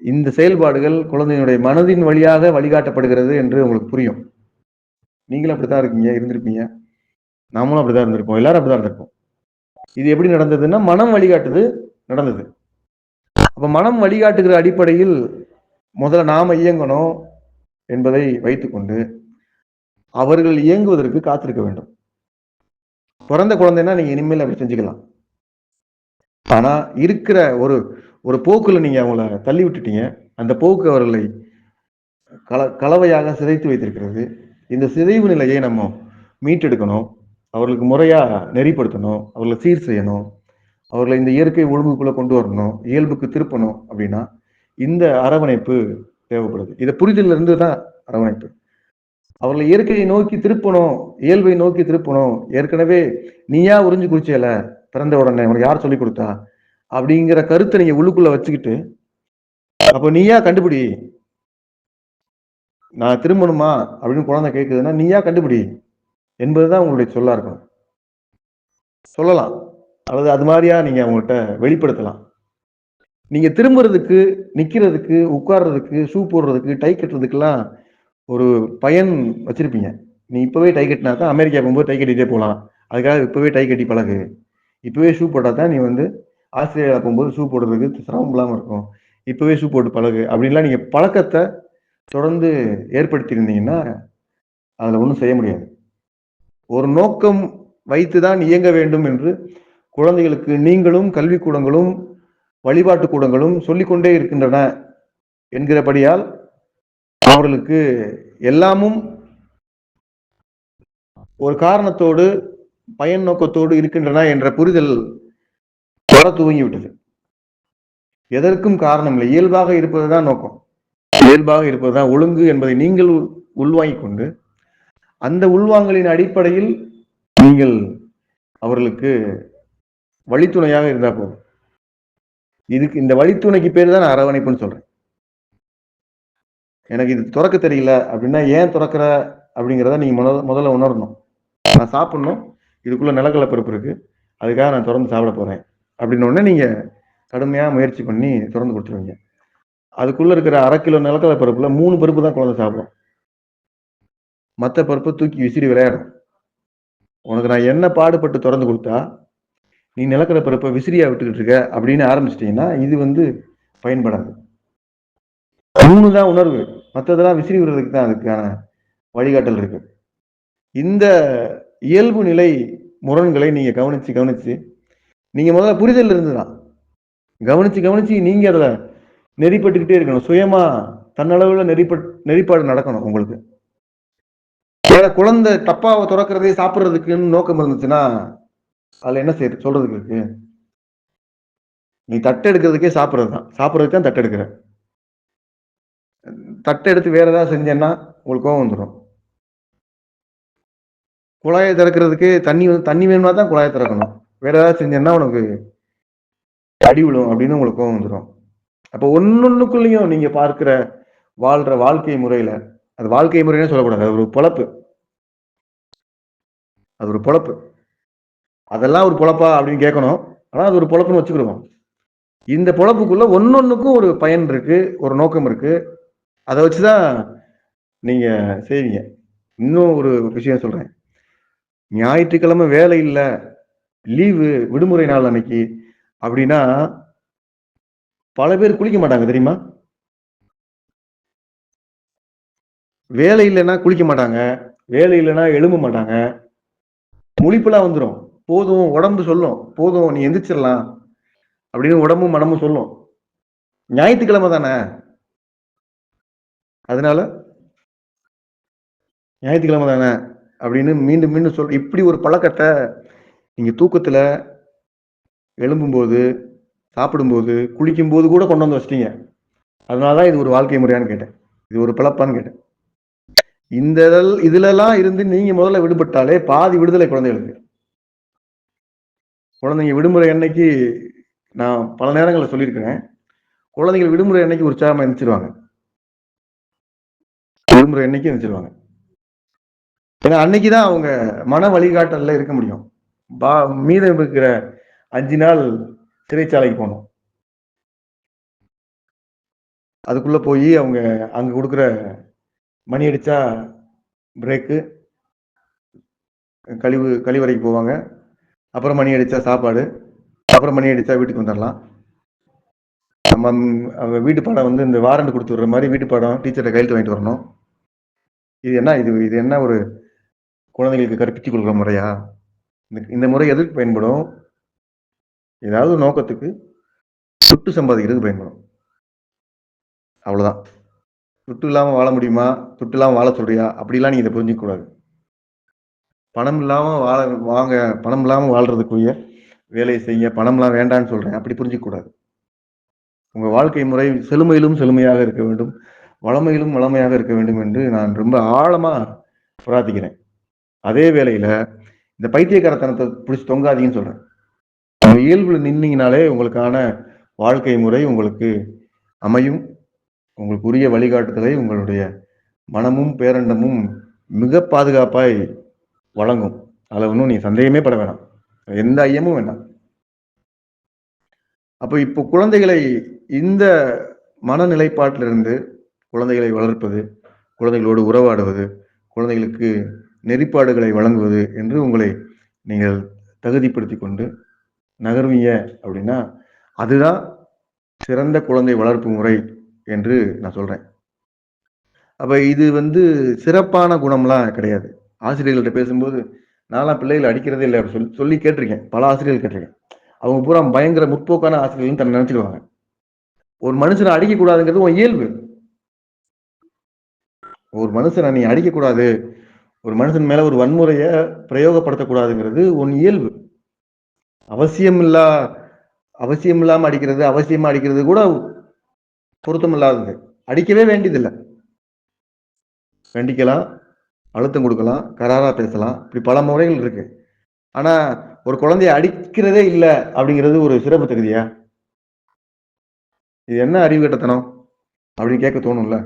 இந்த செயல்பாடுகள் குழந்தையினுடைய மனதின் வழியாக வழிகாட்டப்படுகிறது என்று உங்களுக்கு புரியும். நீங்களும் அப்படித்தான் இருக்கீங்க, இருந்திருப்பீங்க. நாமளும் அப்படிதான் இருந்திருப்போம். எல்லாரும் அப்படிதான் இருந்திருப்போம். இது எப்படி நடந்ததுன்னா மனம் வழிகாட்டுது நடந்தது. அப்ப மனம் வழிகாட்டுகிற அடிப்படையில் முதல்ல நாம இயங்கணும் என்பதை வைத்துக்கொண்டு அவர்கள் இயங்குவதற்கு காத்திருக்க வேண்டும். பிறந்த குழந்தைன்னா நீங்க இனிமேல் அப்படி செஞ்சுக்கலாம். ஆனா இருக்கிற ஒரு போக்குல நீங்க அவங்கள தள்ளி விட்டுட்டீங்க. அந்த போக்கு அவர்களை கலவையாக சிதைத்து வைத்திருக்கிறது. இந்த சிதைவு நிலையை நம்ம மீட்டெடுக்கணும். அவர்களுக்கு முறையா நெறிப்படுத்தணும், அவர்களை சீர் செய்யணும், அவர்களை இந்த இயற்கை ஒழுங்குக்குள்ள கொண்டு வரணும், இயல்புக்கு திருப்பணும். அப்படின்னா இந்த அரவணைப்பு தேவைப்படுது. இதை புரிதல இருந்து தான் அரவணைப்பு. அவர்களை இயற்கையை நோக்கி திருப்பணும், இயல்பை நோக்கி திருப்பணும். ஏற்கனவே நீயா உறிஞ்சு குடிச்சல பிறந்த உடனே, உனக்கு யார் சொல்லி கொடுத்தா அப்படிங்கிற கருத்தை நீங்க உள்ளுக்குள்ள வச்சுக்கிட்டு, அப்போ நீயா கண்டுபிடி, நான் திரும்பணுமா அப்படின்னு குழந்தை கேட்குதுன்னா நீயா கண்டுபிடி என்பதுதான் உங்களுடைய சொல்லா இருக்கணும். சொல்லலாம், அல்லது அது மாதிரியா நீங்க அவங்கள்ட்ட வெளிப்படுத்தலாம். நீங்க திரும்புறதுக்கு, நிக்கிறதுக்கு, உட்கார்றதுக்கு, ஷூ போடுறதுக்கு, டை கட்டுறதுக்கெல்லாம் ஒரு பயன் வச்சிருப்பீங்க. நீ இப்பவே டை கட்டினா தான் அமெரிக்கா போகும்போது டை கட்டிட்டே போகலாம், அதுக்காக இப்பவே டை கட்டி பழகு, இப்பவே ஷூ போட்டா தான் நீ ஆஸ்திரேலியா போகும்போது ஷூ போடுறதுக்கு சிரமம் இல்லாம இருக்கும், இப்பவே ஷூ போட்டு பழகு அப்படின்லாம் நீங்க பழக்கத்தை தொடர்ந்து ஏற்படுத்தியிருந்தீங்கன்னா அதுல ஒன்றும் செய்ய முடியாது. ஒரு நோக்கம் வைத்துதான் இயங்க வேண்டும் என்று குழந்தைகளுக்கு நீங்களும் கல்விக்கூடங்களும் வழிபாட்டு கூடங்களும் சொல்லிக்கொண்டே இருக்கின்றன என்கிறபடியால் அவர்களுக்கு எல்லாமும் ஒரு காரணத்தோடு பயன் நோக்கத்தோடு இருக்கின்றன என்ற புரிதல் வர துவங்கிவிட்டது. எதற்கும் காரணம் இல்லை, இயல்பாக இருப்பதுதான் நோக்கம், இயல்பாக இருப்பதுதான் ஒழுங்கு என்பதை நீங்கள் உள்வாங்கிக் கொண்டு அந்த உள்வாங்கலின் அடிப்படையில் நீங்கள் அவர்களுக்கு வழித்துணையாக இருந்தா போதும். இதுக்கு இந்த வழித்துணைக்கு பேர் தான் நான் அரவணைப்புன்னு சொல்றேன். எனக்கு இது துறக்க தெரியல அப்படின்னா ஏன் துறக்கிற அப்படிங்கிறத நீங்க முதல்ல உணரணும். நான் சாப்பிடணும், இதுக்குள்ள நிலக்கடலை பருப்பு இருக்கு, அதுக்காக நான் திறந்து சாப்பிட போறேன் அப்படின்னு உடனே நீங்க கடுமையா முயற்சி பண்ணி திறந்து கொடுத்துருவீங்க. அதுக்குள்ள இருக்கிற 1/2 கிலோ நிலக்கடலை பருப்புல 3 பருப்பு தான் குழந்தை சாப்பிடும். மற்ற பருப்பை தூக்கி விசிறி விளையாடும். உனக்கு நான் என்ன பாடுபட்டு திறந்து கொடுத்தா நீ நிலக்கடலை பருப்பை விசிறியா விட்டுக்கிட்டு இருக்க அப்படின்னு ஆரம்பிச்சிட்டீங்கன்னா இது பயன்படாது. 3 தான் உணர்வு, மற்றதெல்லாம் விசிறி விடுறதுக்கு தான் அதுக்கான வழிகாட்டல் இருக்கு. இந்த இயல்பு நிலை முரண்களை நீங்க கவனிச்சு நீங்க முதல்ல புரிதல் இருந்துதான் கவனிச்சு நீங்க அதுல நெறிப்பட்டுக்கிட்டே இருக்கணும். சுயமா தன்னளவுல நெறிப்பாடு நடக்கணும் உங்களுக்கு. குழந்தை தப்பாவை துறக்கிறதே சாப்பிட்றதுக்குன்னு நோக்கம் இருந்துச்சுன்னா அதுல என்ன சொல்றதுக்கு இருக்கு? நீ தட்டை எடுக்கிறதுக்கே சாப்பிட்றதுக்கு தான் தட்டை எடுக்கிற. தட்டை எடுத்து வேற ஏதாவது செஞ்சேன்னா உங்களுக்கு கோவம் வந்துடும். குழாயை திறக்கிறதுக்கு தண்ணி வேணும்னா தான் குழாயை திறக்கணும். வேற ஏதாவது செஞ்சேன்னா உனக்கு அடி விழும் அப்படின்னு உங்களுக்கு கோவம் வந்துடும். அப்ப ஒன்னொன்னுக்குள்ளயும் நீங்க பார்க்கிற வாழ்ற வாழ்க்கை முறையில, அது வாழ்க்கை முறைன்னு சொல்லக்கூடாது, அது ஒரு பொழப்பு. அது ஒரு பொழப்பு. அதெல்லாம் ஒரு பொழப்பா அப்படின்னு கேட்கணும். ஆனா அது ஒரு பொழப்புன்னு வச்சுக்கிடுவோம். இந்த பொழப்புக்குள்ள ஒன்னொன்னுக்கும் ஒரு பயன் இருக்கு, ஒரு நோக்கம் இருக்கு. அதை வச்சுதான் நீங்க செய்வீங்க. இன்னும் ஒரு விஷயம் சொல்றேன். ஞாயிற்றுக்கிழமை வேலை இல்லை, லீவு, விடுமுறை நாள் அன்னைக்கு அப்படின்னா பல பேர் குளிக்க மாட்டாங்க தெரியுமா? வேலை இல்லைன்னா குளிக்க மாட்டாங்க, வேலை இல்லைன்னா எழும்ப மாட்டாங்க. முழிப்புலாம் வந்துடும். போதும், உடம்பு சொல்லும், போதும் நீ எந்திரிச்சிடலாம் அப்படின்னு உடம்பும் மனமும் சொல்லும். ஞாயிற்றுக்கிழமை தானே, அதனால ஞாயிற்றுக்கிழமை தானே அப்படின்னு மீண்டும் மீண்டும் இப்படி ஒரு பழக்கத்தை நீங்க தூக்கத்துல, எழும்பும்போது, சாப்பிடும்போது, குளிக்கும்போது கூட கொண்டு வந்து வச்சிட்டீங்க. அதனாலதான் இது ஒரு வாழ்க்கை முறையான்னு கேட்டேன், இது ஒரு பிழப்பான்னு கேட்டேன். இந்த இதுலலாம் இருந்து நீங்க முதல்ல விடுபட்டாலே பாதி விடுதலை குழந்தைகளுக்கு. குழந்தைங்க விடுமுறை அன்னைக்கு நான் பல நேரங்களில் சொல்லியிருக்கிறேன், குழந்தைகள் விடுமுறை அன்னைக்கு உற்சாகமா எழுந்திருவாங்க. விடுமுறை அன்னைக்கு எழுந்திருவாங்க. ஏன்னா அன்னைக்குதான் அவங்க மன வழிகாட்டல்ல இருக்க முடியும். மீதம் இருக்கிற 5 நாள் சிறைச்சாலைக்கு போகணும். அதுக்குள்ள போய் அவங்க அங்க கொடுக்குற மணி அடிச்சா பிரேக்கு, கழிவறைக்கு போவாங்க, அப்புறம் மணி அடிச்சா சாப்பாடு, அப்புறம் மணி அடிச்சா வீட்டுக்கு வந்துடலாம். நம்ம வீட்டு பாடம் இந்த வாரண்ட் கொடுத்து விடுற மாதிரி வீட்டு பாடம் டீச்சரை கையெழுத்து வாங்கிட்டு வரணும். இது என்ன ஒரு குழந்தைகளுக்கு கற்பித்துக் கொள்கிற முறையா? இந்த முறை எதற்கு பயன்படும்? ஏதாவது நோக்கத்துக்கு சுட்டு சம்பாதிக்கிறதுக்கு பயன்படும். அவ்வளவுதான். துட்டு இல்லாம வாழ முடியுமா, துட்டு இல்லாம வாழ சொல்றியா அப்படிலாம் நீங்க இதை புரிஞ்சுக்க கூடாது. பணம் இல்லாம வாழ்றதுக்குரிய வேலையை செய்ய, பணம்லாம் வேண்டான்னு சொல்றேன் அப்படி புரிஞ்சுக்க கூடாது. உங்க வாழ்க்கை முறை செழுமையிலும் செழுமையாக இருக்க வேண்டும், வளமையிலும் வளமையாக இருக்க வேண்டும் என்று நான் ரொம்ப ஆழமா பிரார்த்திக்கிறேன். அதே வேளையில இந்த பைத்தியக்காரத்தனத்தை பிடிச்சி தொங்காதீங்கன்னு சொல்றேன். இயல்புல நின்னீங்கனாலே உங்களுக்கான வாழ்க்கை முறை உங்களுக்கு அமையும். உங்களுக்கு உரிய வழிகாட்டுதலை உங்களுடைய மனமும் பேரண்டமும் மிக பாதுகாப்பாய் வழங்கும். அதுல ஒன்றும் நீ சந்தேகமே பட வேணாம், எந்த ஐயமும் வேண்டாம். அப்போ இப்போ குழந்தைகளை இந்த மனநிலைப்பாட்டிலிருந்து குழந்தைகளை வளர்ப்பது, குழந்தைகளோடு உறவாடுவது, குழந்தைகளுக்கு நெறிப்பாடுகளை வழங்குவது என்று உங்களை நீங்கள் தகுதிப்படுத்தி கொண்டு நகர்வீங்க அப்படின்னா அதுதான் சிறந்த குழந்தை வளர்ப்பு முறை என்று நான் சொல்றேன். அப்ப இது சிறப்பான குணம்லாம் கிடையாது. ஆசிரியர்கள்ட்ட பேசும்போது நான்லாம் பிள்ளைகளை அடிக்கிறதே இல்லை அப்படி சொல்லி கேட்டிருக்கேன். பல ஆசிரியர்கள் கேட்டிருக்கேன். அவங்க பூரா பயங்கர முற்போக்கான ஆசிரியர்கள் தன்னை நினைச்சிடுவாங்க. ஒரு மனுஷனை அடிக்க கூடாதுங்கிறது உன் இயல்பு. ஒரு மனுஷனை நீ அடிக்கக்கூடாது, ஒரு மனுஷன் மேல ஒரு வன்முறைய பிரயோகப்படுத்தக்கூடாதுங்கிறது உன் இயல்பு. அவசியம் இல்லாம அடிக்கிறது, அவசியமா அடிக்கிறது கூட பொருத்தம் இல்லாதது. அடிக்கவே வேண்டியதில்லை. கண்டிக்கலாம், அழுத்தம் கொடுக்கலாம், கராரா பேசலாம். இப்படி பல முறைகள் இருக்கு. ஆனா ஒரு குழந்தைய அடிக்கிறதே இல்ல அப்படிங்கிறது ஒரு சிறப்பு தகுதியா? இது என்ன அறிவு கெட்டத்தனம் அப்படின்னு கேட்க தோணும்ல.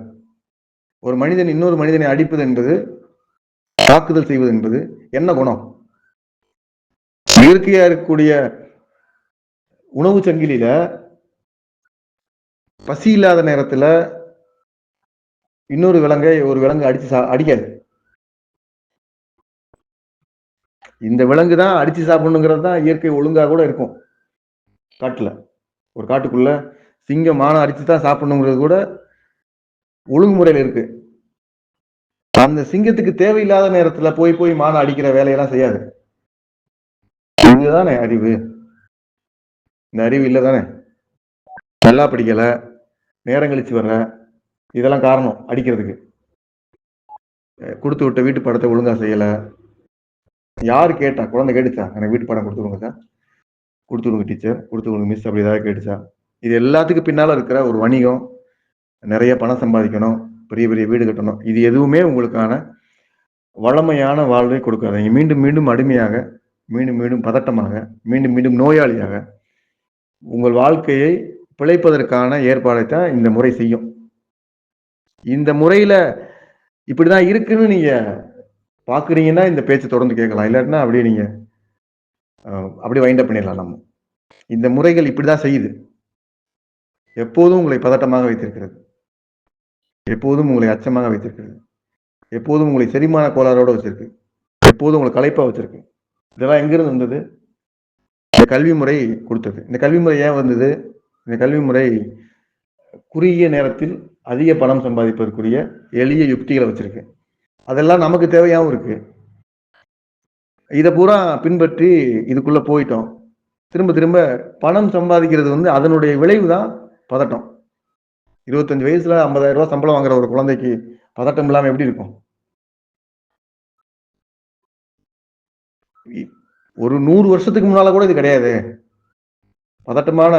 ஒரு மனிதன் இன்னொரு மனிதனை அடிப்பது என்பது, தாக்குதல் செய்வது என்பது என்ன குணம்? இயற்கையா இருக்கக்கூடிய உணவு சங்கிலியில பசி இல்லாத நேரத்துல இன்னொரு ஒரு விலங்கு அடிக்காது. இந்த விலங்கு தான் அடிச்சு சாப்பிடணுங்கிறது தான் இயற்கை ஒழுங்கா கூட இருக்கும். காட்டுல ஒரு காட்டுக்குள்ள சிங்கம் மானை அடிச்சு தான் சாப்பிடணுங்கிறது கூட ஒழுங்குமுறையில இருக்கு. அந்த சிங்கத்துக்கு தேவையில்லாத நேரத்துல போய் மானை அடிக்கிற வேலையெல்லாம் செய்யாது. இதுதானே அறிவு. இந்த அறிவு இல்லதானே. நல்லா படிக்கல, நேரம் கழிச்சு வர்ற, இதெல்லாம் காரணம் அடிக்கிறதுக்கு. கொடுத்து விட்ட வீட்டு படத்தை ஒழுங்கா செய்யல. யாரு கேட்டா? குழந்தை கேட்டுச்சா? எனக்கு வீட்டு படம் கொடுத்து விடுங்க சார், கொடுத்து விடுங்க டீச்சர், கொடுத்து விடுங்க மிஸ், அப்படி ஏதாவது கேட்டுச்சா? இது எல்லாத்துக்கும் பின்னால இருக்கிற ஒரு வணிகம், நிறைய பணம் சம்பாதிக்கணும், பெரிய பெரிய வீடு கட்டணும். இது எதுவுமே உங்களுக்கான வளமையான வாழ்வை கொடுக்காதீங்க. மீண்டும் மீண்டும் அடிமையாக, மீண்டும் மீண்டும் பதட்டமாக, மீண்டும் மீண்டும் நோயாளியாக உங்கள் வாழ்க்கையை பிழைப்பதற்கான ஏற்பாடைத்தான் இந்த முறை செய்யும். இந்த முறையில இப்படிதான் இருக்குன்னு நீங்க பாக்குறீங்கன்னா இந்த பேச்சை தொடர்ந்து கேட்கலாம். இல்லாட்டினா அப்படியே நீங்க அப்படியே வைண்ட் அப் பண்ணிடலாம். நம்ம இந்த முறைகள் இப்படிதான் செய்யுது. எப்போதும் உங்களை பதட்டமாக வைத்திருக்கிறது, எப்போதும் உங்களை அச்சமாக வைத்திருக்கிறது, எப்போதும் உங்களை செரிமான கோளாறோட வச்சிருக்கு, எப்போதும் உங்களை களைப்பா வச்சிருக்கு. இதெல்லாம் எங்கிருந்து வந்தது? இந்த கல்வி முறை கொடுத்தது. இந்த கல்வி முறை ஏன் வந்தது? இந்த கல்வி முறை குறுகிய நேரத்தில் அதிக பணம் சம்பாதிப்பதற்குரிய எளிய யுக்திகளை வச்சிருக்கு. அதெல்லாம் நமக்கு தேவையாகவும் இருக்கு. இதை பூரா பின்பற்றி இதுக்குள்ள போயிட்டோம். திரும்ப திரும்ப பணம் சம்பாதிக்கிறது அதனுடைய விளைவு தான் பதட்டம். 25 வயசுல 50,000 ரூபாய் சம்பளம் வாங்குற ஒரு குழந்தைக்கு பதட்டம் இல்லாம எப்படி இருக்கும்? ஒரு 100 வருஷத்துக்கு முன்னால கூட இது கிடையாது. பதட்டமான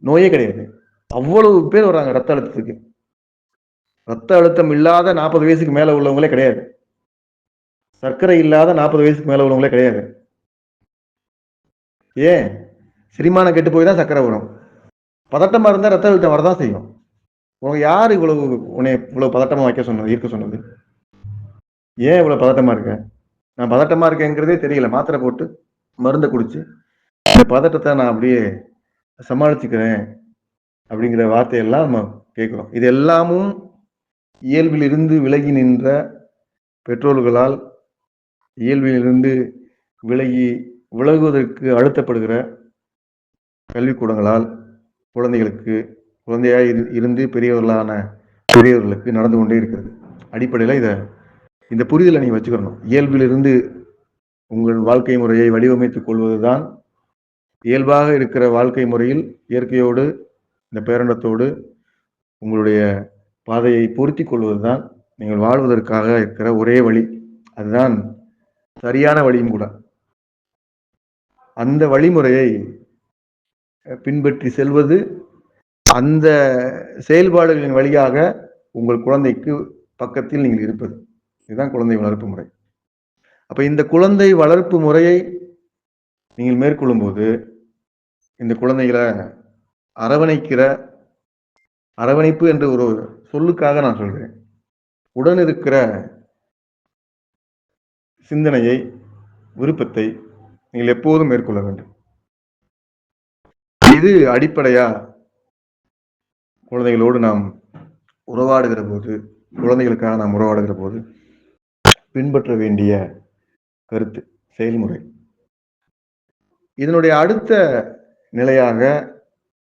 நோயே கிடையாது. அவ்வளவு பேர் வர்றாங்க ரத்த அழுத்தத்துக்கு. ரத்த அழுத்தம் இல்லாத 40 வயசுக்கு மேல உள்ளவங்களே கிடையாது. சர்க்கரை இல்லாத 40 வயசுக்கு மேல உள்ளவங்களே கிடையாது. ஏன்? செரிமானம் கெட்டு போய் தான் சர்க்கரை வரும். பதட்டமா இருந்தா ரத்த அழுத்தம் வரதான் செய்யும். உனக்கு யாரு உன்னை இவ்வளவு பதட்டமா இருக்க சொன்னது? ஏன் இவ்வளவு பதட்டமா இருக்க? நான் பதட்டமா இருக்கேங்கிறதே தெரியல. மாத்திரை போட்டு மருந்தை குடிச்சு இந்த பதட்டத்தை நான் அப்படியே சமாளிச்சுக்கிறேன் அப்படிங்கிற வார்த்தையெல்லாம் நம்ம கேட்கிறோம். இது எல்லாமும் இயல்பிலிருந்து விலகி நின்ற பெற்றோர்களால், இயல்பிலிருந்து விலகுவதற்கு அழுத்தப்படுகிற கல்விக்கூடங்களால் குழந்தையாய் இருந்து பெரியவர்களுக்கு நடந்து கொண்டே இருக்கிறது. அடிப்படையில் இந்த புரிதலை நீங்க வச்சுக்கணும். இயல்பிலிருந்து உங்கள் வாழ்க்கை முறையை வடிவமைத்துக் கொள்வதுதான், இயல்பாக இருக்கிற வாழ்க்கை முறையில் இயற்கையோடு, இந்த பேரண்டத்தோடு உங்களுடைய பாதையை பொருத்தி கொள்வதுதான் நீங்கள் வாழ்வதற்காக இருக்கிற ஒரே வழி. அதுதான் சரியான வழியும் கூட. அந்த வழிமுறையை பின்பற்றி செல்வது, அந்த செயல்பாடுகளின் வழியாக உங்கள் குழந்தைக்கு பக்கத்தில் நீங்கள் இருப்பது, இதுதான் குழந்தை வளர்ப்பு முறை. அப்ப இந்த குழந்தை வளர்ப்பு முறையை நீங்கள் மேற்கொள்ளும் போது, இந்த குழந்தைகளை அரவணைப்பு என்ற ஒரு சொல்லுக்காக நான் சொல்கிறேன். உடன் இருக்கிற சிந்தனையை, விருப்பத்தை நீங்கள் எப்போதும் மேற்கொள்ள வேண்டும். இது அடிப்படையா குழந்தைகளோடு நாம் உறவாடுகிற போது, குழந்தைகளுக்காக நாம் உறவாடுகிற போது பின்பற்ற வேண்டிய கருத்து, செயல்முறை. இதனுடைய அடுத்த நிலையாக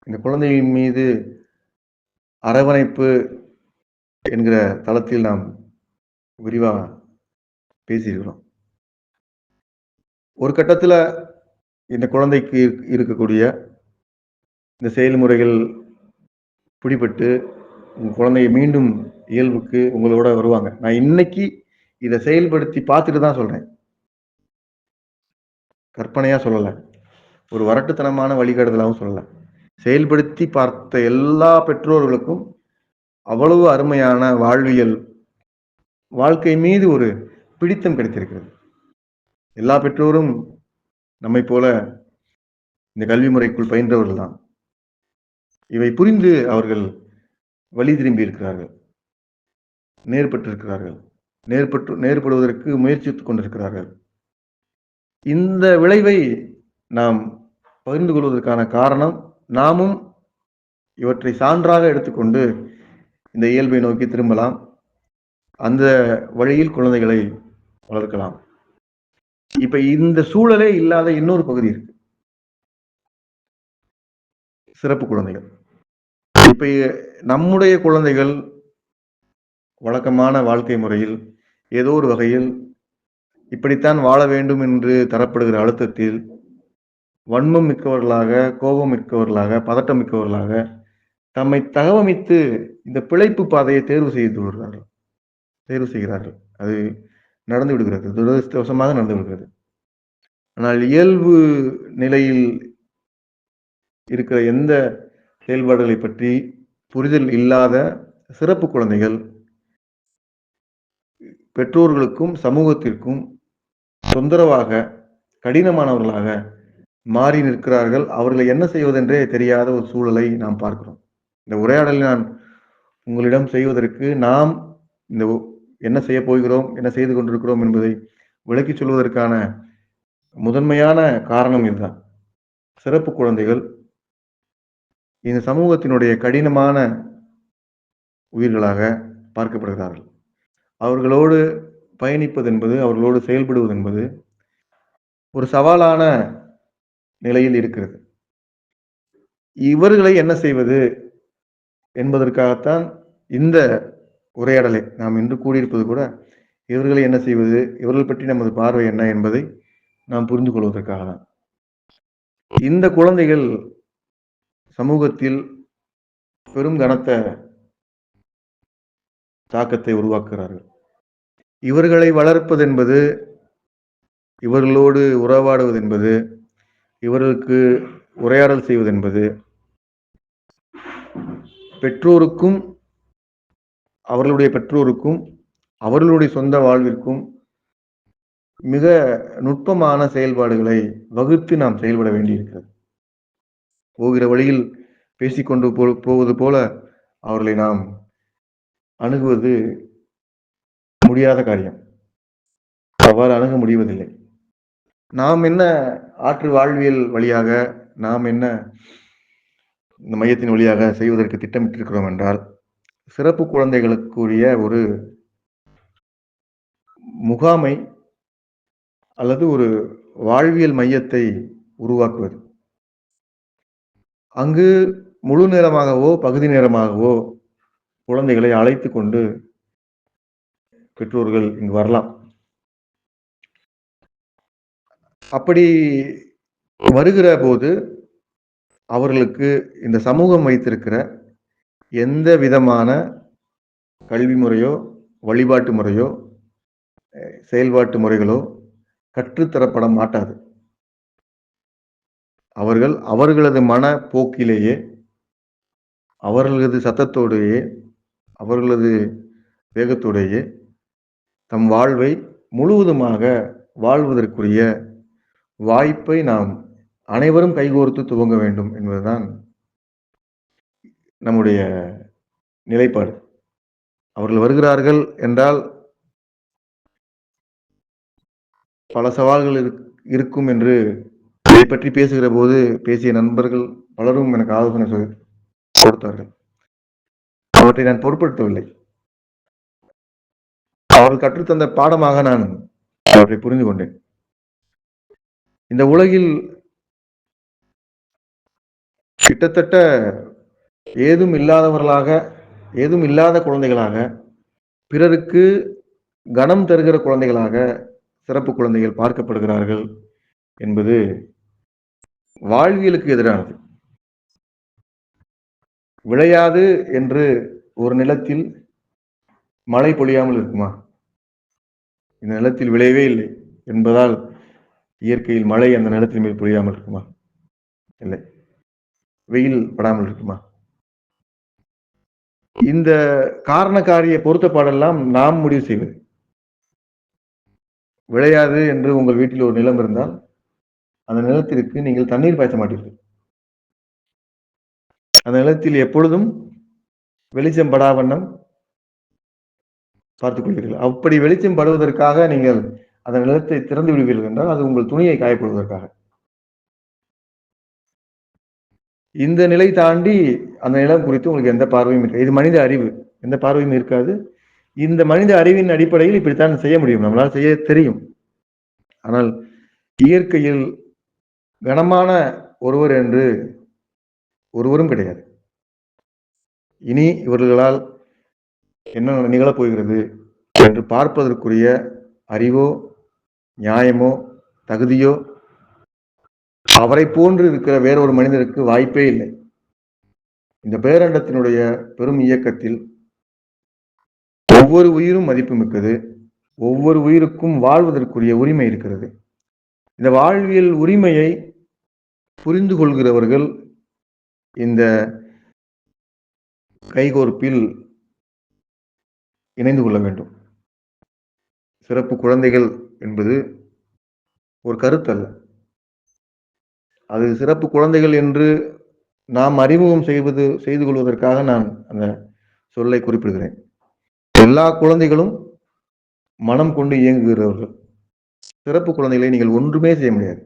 இந்த குழந்தையின் மீது அரவணைப்பு என்கிற தளத்தில் நாம் விரிவாக பேசியிருக்கிறோம். ஒரு கட்டத்துல இந்த குழந்தைக்கு இருக்கக்கூடிய இந்த செயல்முறைகள் பிடிபட்டு குழந்தையை மீண்டும் இயல்புக்கு உங்களோட வருவாங்க. நான் இன்னைக்கு இதை செயல்படுத்தி பார்த்துட்டு தான் சொல்றேன். கற்பனையா சொல்லல. ஒரு வரட்டுத்தனமான வழிகாட்டுதலாவும் சொல்லல. செயல்படுத்தி பார்த்த எல்லா பெற்றோர்களுக்கும் அவ்வளவு அருமையான வாழ்க்கை மீது ஒரு பிடித்தம் கிடைத்திருக்கிறது. எல்லா பெற்றோரும் நம்மை போல இந்த கல்வி முறைக்குள் பயின்றவர்கள் தான். இவை புரிந்து அவர்கள் வழி திரும்பி இருக்கிறார்கள், நேர்பட்டிருக்கிறார்கள், நேர்படுவதற்கு முயற்சித்துக் கொண்டிருக்கிறார்கள். இந்த விளைவை நாம் பகிர்ந்து கொள்வதற்கான காரணம், நாமும் இவற்றை சான்றாக எடுத்துக்கொண்டு இந்த இயல்பை நோக்கி திரும்பலாம். அந்த வழியில் குழந்தைகளை வளர்க்கலாம். இப்ப இந்த சூழலே இல்லாத இன்னொரு பகுதி இருக்கு. சிறப்பு குழந்தைகள். இப்ப நம்முடைய குழந்தைகள் வழக்கமான வாழ்க்கை முறையில் ஏதோ ஒரு வகையில் இப்படித்தான் வாழ வேண்டும் என்று தரப்படுகிற அழுத்தத்தில் வன்மம் மிக்கவர்களாக, கோபம் மிக்கவர்களாக, பதட்டம் மிக்கவர்களாக தம்மை தகவமைத்து இந்த பிழைப்பு பாதையை தேர்வு செய்கிறார்கள். அது நடந்து விடுகிறது, துரதிருஷ்டவசமாக நடந்து விடுகிறது. ஆனால் இயல்பு நிலையில் இருக்கிற எந்த செயல்பாடுகளை பற்றி புரிதல் இல்லாத சிறப்பு குழந்தைகள் பெற்றோர்களுக்கும் சமூகத்திற்கும் தொந்தரவாக, கடினமானவர்களாக மாறி நிற்கிறார்கள். அவர்களை என்ன செய்வதென்றே தெரியாத ஒரு சூழலை நாம் பார்க்கிறோம். இந்த உரையாடலை நான் உங்களிடம் செய்வதற்கு, நாம் இந்த என்ன செய்ய போகிறோம், என்ன செய்து கொண்டிருக்கிறோம் என்பதை விளக்கிச் சொல்வதற்கான முதன்மையான காரணம் இதுதான். சிறப்பு குழந்தைகள் இந்த சமூகத்தினுடைய கடினமான உயிர்களாக பார்க்கப்படுகிறார்கள். அவர்களோடு பயணிப்பது என்பது, அவர்களோடு செயல்படுவது என்பது ஒரு சவாலான நிலையில் இருக்கிறது. இவர்களை என்ன செய்வது என்பதற்காகத்தான் இந்த உரையாடலை நாம் இன்று கூடியிருப்பது கூட, இவர்களை என்ன செய்வது, இவர்கள் பற்றி நமது பார்வை என்ன என்பதை நாம் புரிந்து கொள்வதற்காக தான். இந்த குழந்தைகள் சமூகத்தில் பெரும் கனத்த தாக்கத்தை உருவாக்குகிறார்கள். இவர்களை வளர்ப்பது என்பது, இவர்களோடு உறவாடுவது என்பது, இவர்களுக்கு உரையாடல் செய்வது என்பது பெற்றோருக்கும், அவர்களுடைய பெற்றோருக்கும், அவர்களுடைய சொந்த வாழ்விற்கும் மிக நுட்பமான செயல்பாடுகளை வகுத்து நாம் செயல்பட வேண்டியிருக்கிறது. போகிற வழியில் பேசிக்கொண்டு போவது போல அவர்களை நாம் அணுகுவது முடியாத காரியம். அவ்வாறு அணுக முடிவதில்லை. நாம் என்ன ஆற்று வாழ்வியல் வழியாக, நாம் என்ன இந்த மையத்தின் வழியாக செய்வதற்கு திட்டமிட்டிருக்கிறோம் என்றால், சிறப்பு குழந்தைகளுக்குரிய ஒரு முகாமை அல்லது ஒரு வாழ்வியல் மையத்தை உருவாக்குவது. அங்கு முழு நேரமாகவோ பகுதி நேரமாகவோ குழந்தைகளை அழைத்து கொண்டு பெற்றோர்கள் இங்கு வரலாம். அப்படி வருகிற போது அவர்களுக்கு இந்த சமூகம் வைத்திருக்கிற எந்த விதமான கல்வி முறையோ, வழிபாட்டு முறையோ, செயல்பாட்டு முறைகளோ கற்றுத்தரப்பட மாட்டாது. அவர்கள் அவர்களது மன போக்கிலேயே, அவர்களது சத்தத்தோடையே, அவர்களது வேகத்தோடையே தம் வாழ்வை முழுவதுமாக வாழ்வதற்குரிய வாய்ப்பை நாம் அனைவரும் கைகோர்த்து துவங்க வேண்டும் என்பதுதான் நம்முடைய நிலைப்பாடு. அவர்கள் வருகிறார்கள் என்றால் பல சவால்கள் இருக்கும் என்று இதை பற்றி பேசுகிற போது பேசிய நண்பர்கள் பலரும் எனக்கு ஆலோசனை கொடுத்தார்கள். அவற்றை நான் பொருட்படுத்தவில்லை. அவர்கள் கற்றுத்தந்த பாடமாக நான் அவற்றை புரிந்து கொண்டேன். இந்த உலகில் கிட்டத்தட்ட ஏதும் இல்லாதவர்களாக, ஏதும் இல்லாத குழந்தைகளாக, பிறருக்கு கனம் தருகிற குழந்தைகளாக சிறப்பு குழந்தைகள் பார்க்கப்படுகிறார்கள் என்பது வாழ்வியலுக்கு எதிரானது. விளையாது என்று ஒரு நிலத்தில் மழை பொழியாமல் இருக்குமா? இந்த நிலத்தில் விளையவே இல்லை என்பதால் இயற்கையில் மழை அந்த நிலத்தின் மேல் பொழியாமல் இருக்குமா? இல்லை. வெயில் படாமல் இருக்குமா? இந்த காரண காரிய பொருத்தப்பாடெல்லாம் நாம் முடிவு செய்வது. விளையாது என்று உங்கள் வீட்டில் ஒரு நிலம் இருந்தால் அந்த நிலத்திற்கு நீங்கள் தண்ணீர் பாய்ச்ச மாட்டீர்கள். அந்த நிலத்தில் எப்பொழுதும் வெளிச்சம் படா வண்ணம் பார்த்துக் கொள்வீர்கள். அப்படி வெளிச்சம் படுவதற்காக நீங்கள் அந்த நிலத்தை திறந்து விடுவீர்கள் என்றால் அது உங்கள் துணியை காயப்படுவதற்காக. இந்த நிலை தாண்டி அந்த நிலம் குறித்து உங்களுக்கு எந்த பார்வையும் இருக்காது. இது மனித அறிவு. எந்த பார்வையும் இருக்காது. இந்த மனித அறிவின் அடிப்படையில் இப்படித்தான் செய்ய முடியும். நம்மளால் செய்ய தெரியும். ஆனால் இயற்கையில் கனமான ஒருவர் என்று ஒருவரும் கிடையாது. இனி இவர்களால் என்ன நிகழப் போகிறது என்று பார்ப்பதற்குரிய அறிவோ, நியாயமோ, தகுதியோ அவரை போன்று இருக்கிற வேறொரு மனிதருக்கு வாய்ப்பே இல்லை. இந்த பேரண்டத்தினுடைய பெரும் இயக்கத்தில் ஒவ்வொரு உயிரும் மதிப்புமிக்கது. ஒவ்வொரு உயிருக்கும் வாழ்வதற்குரிய உரிமை இருக்கிறது. இந்த வாழ்வியல் உரிமையை புரிந்து கொள்கிறவர்கள் இந்த கைகோர்ப்பில் இணைந்து கொள்ள வேண்டும். சிறப்பு குழந்தைகள் என்பது ஒரு கருத்தல்ல. அது சிறப்பு குழந்தைகள் என்று நாம் அறிமுகம் செய்து கொள்வதற்காக நான் அந்த சொல்லை குறிப்பிடுகிறேன். எல்லா குழந்தைகளும் மனம் கொண்டு இயங்குகிறவர்கள். சிறப்பு குழந்தைகளை நீங்கள் ஒன்றுமே செய்ய முடியாது.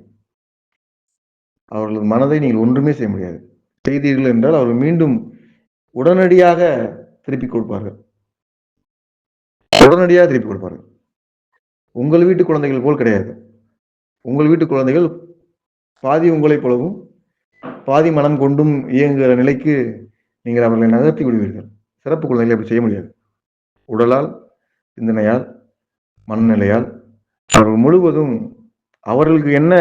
அவர்களது மனதை நீங்கள் ஒன்றுமே செய்ய முடியாது. செய்தீர்கள் என்றால் அவர்கள் மீண்டும் உடனடியாக திருப்பிக் கொடுப்பார்கள். உடனடியாக திருப்பிக் கொடுப்பார்கள். உங்கள் வீட்டு குழந்தைகள் போல் கிடையாது. உங்கள் வீட்டு குழந்தைகள் பாதி உங்களைப் போலவும் பாதி மனம் கொண்டும் இயங்குகிற நிலைக்கு நீங்கள் அவர்களை நகர்த்தி விடுவீர்கள். சிறப்பு குழந்தைகளை அப்படி செய்ய முடியாது. உடலால், சிந்தனையால், மனநிலையால் அவர்கள் முழுவதும் அவர்களுக்கு என்ன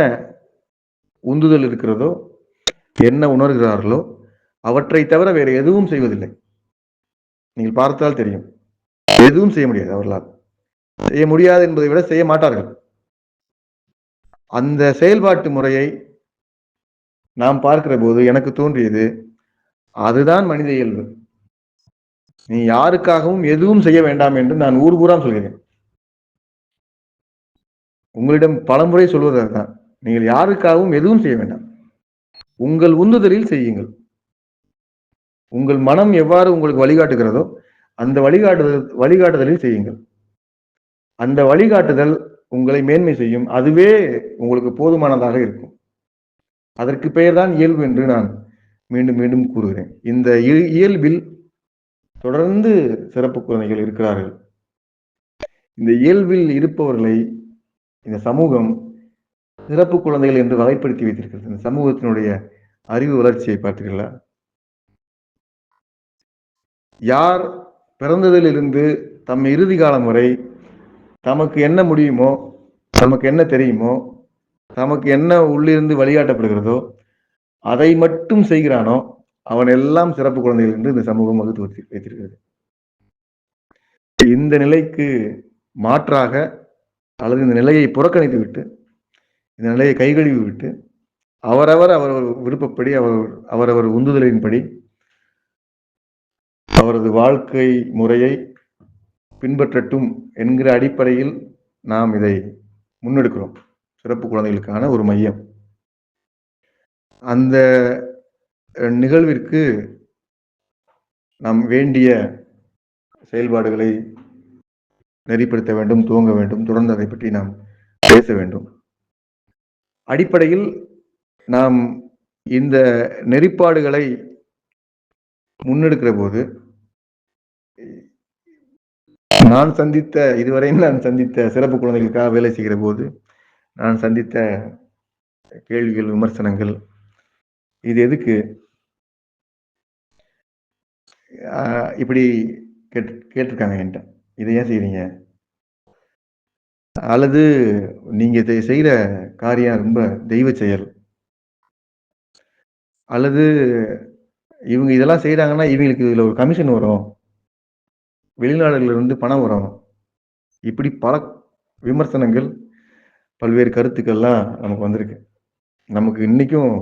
உந்துதல் இருக்கிறதோ, என்ன உணர்கிறார்களோ அவற்றை தவிர வேறு எதுவும் செய்வதில்லை. நீங்கள் பார்த்தால் தெரியும். எதுவும் செய்ய முடியாது அவர்களால். செய்ய முடியாது என்பதை விட செய்ய மாட்டார்கள். அந்த செயல்பாட்டு முறையை நாம் பார்க்கிற போது எனக்கு தோன்றியது, அதுதான் மனித இயல்பு. நீ யாருக்காகவும் எதுவும் செய்ய வேண்டாம் என்று நான் ஊர் பூரா சொல்கிறேன். உங்களிடம் பலமுறை சொல்வது அதுதான். நீங்கள் யாருக்காகவும் எதுவும் செய்ய வேண்டாம். உங்கள் உந்துதலில் செய்யுங்கள். உங்கள் மனம் எவ்வாறு உங்களுக்கு வழிகாட்டுகிறதோ அந்த வழிகாட்டுதலில் செய்யுங்கள். அந்த வழிகாட்டுதல் உங்களை மேன்மை செய்யும். அதுவே உங்களுக்கு போதுமானதாக இருக்கும். அதற்கு பெயர்தான் இயல்பு என்று நான் மீண்டும் மீண்டும் கூறுகிறேன். இந்த இயல்பில் தொடர்ந்து சிறப்பு குழந்தைகள் இருக்கிறார்கள். இந்த இயல்பில் இருப்பவர்களை இந்த சமூகம் சிறப்பு குழந்தைகள் என்று வகைப்படுத்தி வைத்திருக்கிறது. இந்த சமூகத்தினுடைய அறிவு வளர்ச்சியை பார்த்தீர்களா? யார் பிறந்ததிலிருந்து தம் இறுதி காலம் வரை தமக்கு என்ன முடியுமோ, தமக்கு என்ன தெரியுமோ, தமக்கு என்ன உள்ளிருந்து வழிகாட்டப்படுகிறதோ அதை மட்டும் செய்கிறானோ அவன் எல்லாம் சிறப்பு குழந்தைகள் என்று இந்த சமூகம் வகுத்து வைத்திருக்கிறது. இந்த நிலைக்கு மாற்றாக அல்லது இந்த நிலையை புறக்கணித்து விட்டு, இந்த நிலையை கைகழுவி விட்டு, அவரவர் விருப்பப்படி அவரவர் உந்துதலின்படி அவரது வாழ்க்கை முறையை பின்பற்றட்டும் என்கிற அடிப்படையில் நாம் இதை முன்னெடுக்கிறோம். சிறப்பு குழந்தைகளுக்கான ஒரு மையம். அந்த நிகழ்விற்கு நாம் வேண்டிய செயல்பாடுகளை நெறிப்படுத்த வேண்டும், துவங்க வேண்டும். தொடர்ந்து அதை பற்றி நாம் பேச வேண்டும். அடிப்படையில் நாம் இந்த நெறிப்பாடுகளை முன்னெடுக்கிற போது இதுவரையும் நான் சந்தித்த சிறப்பு குழந்தைகளுக்காக வேலை செய்கிற போது நான் சந்தித்த கேள்விகள், விமர்சனங்கள், இது எதுக்கு இப்படி கேட்டிருக்காங்க என்கிட்ட. இதை ஏன் செய்றீங்க? அல்லது நீங்க செய்யற காரியம் ரொம்ப தெய்வ செயல், அல்லது இவங்க இதெல்லாம் செய்யறாங்கன்னா இவங்களுக்கு இதுல ஒரு கமிஷன் வரும், வெளிநாடுகளிலிருந்து பணம் வரும். இப்படி பல விமர்சனங்கள், பல்வேறு கருத்துக்கள்லாம் நமக்கு வந்திருக்கு. நமக்கு இன்னைக்கும்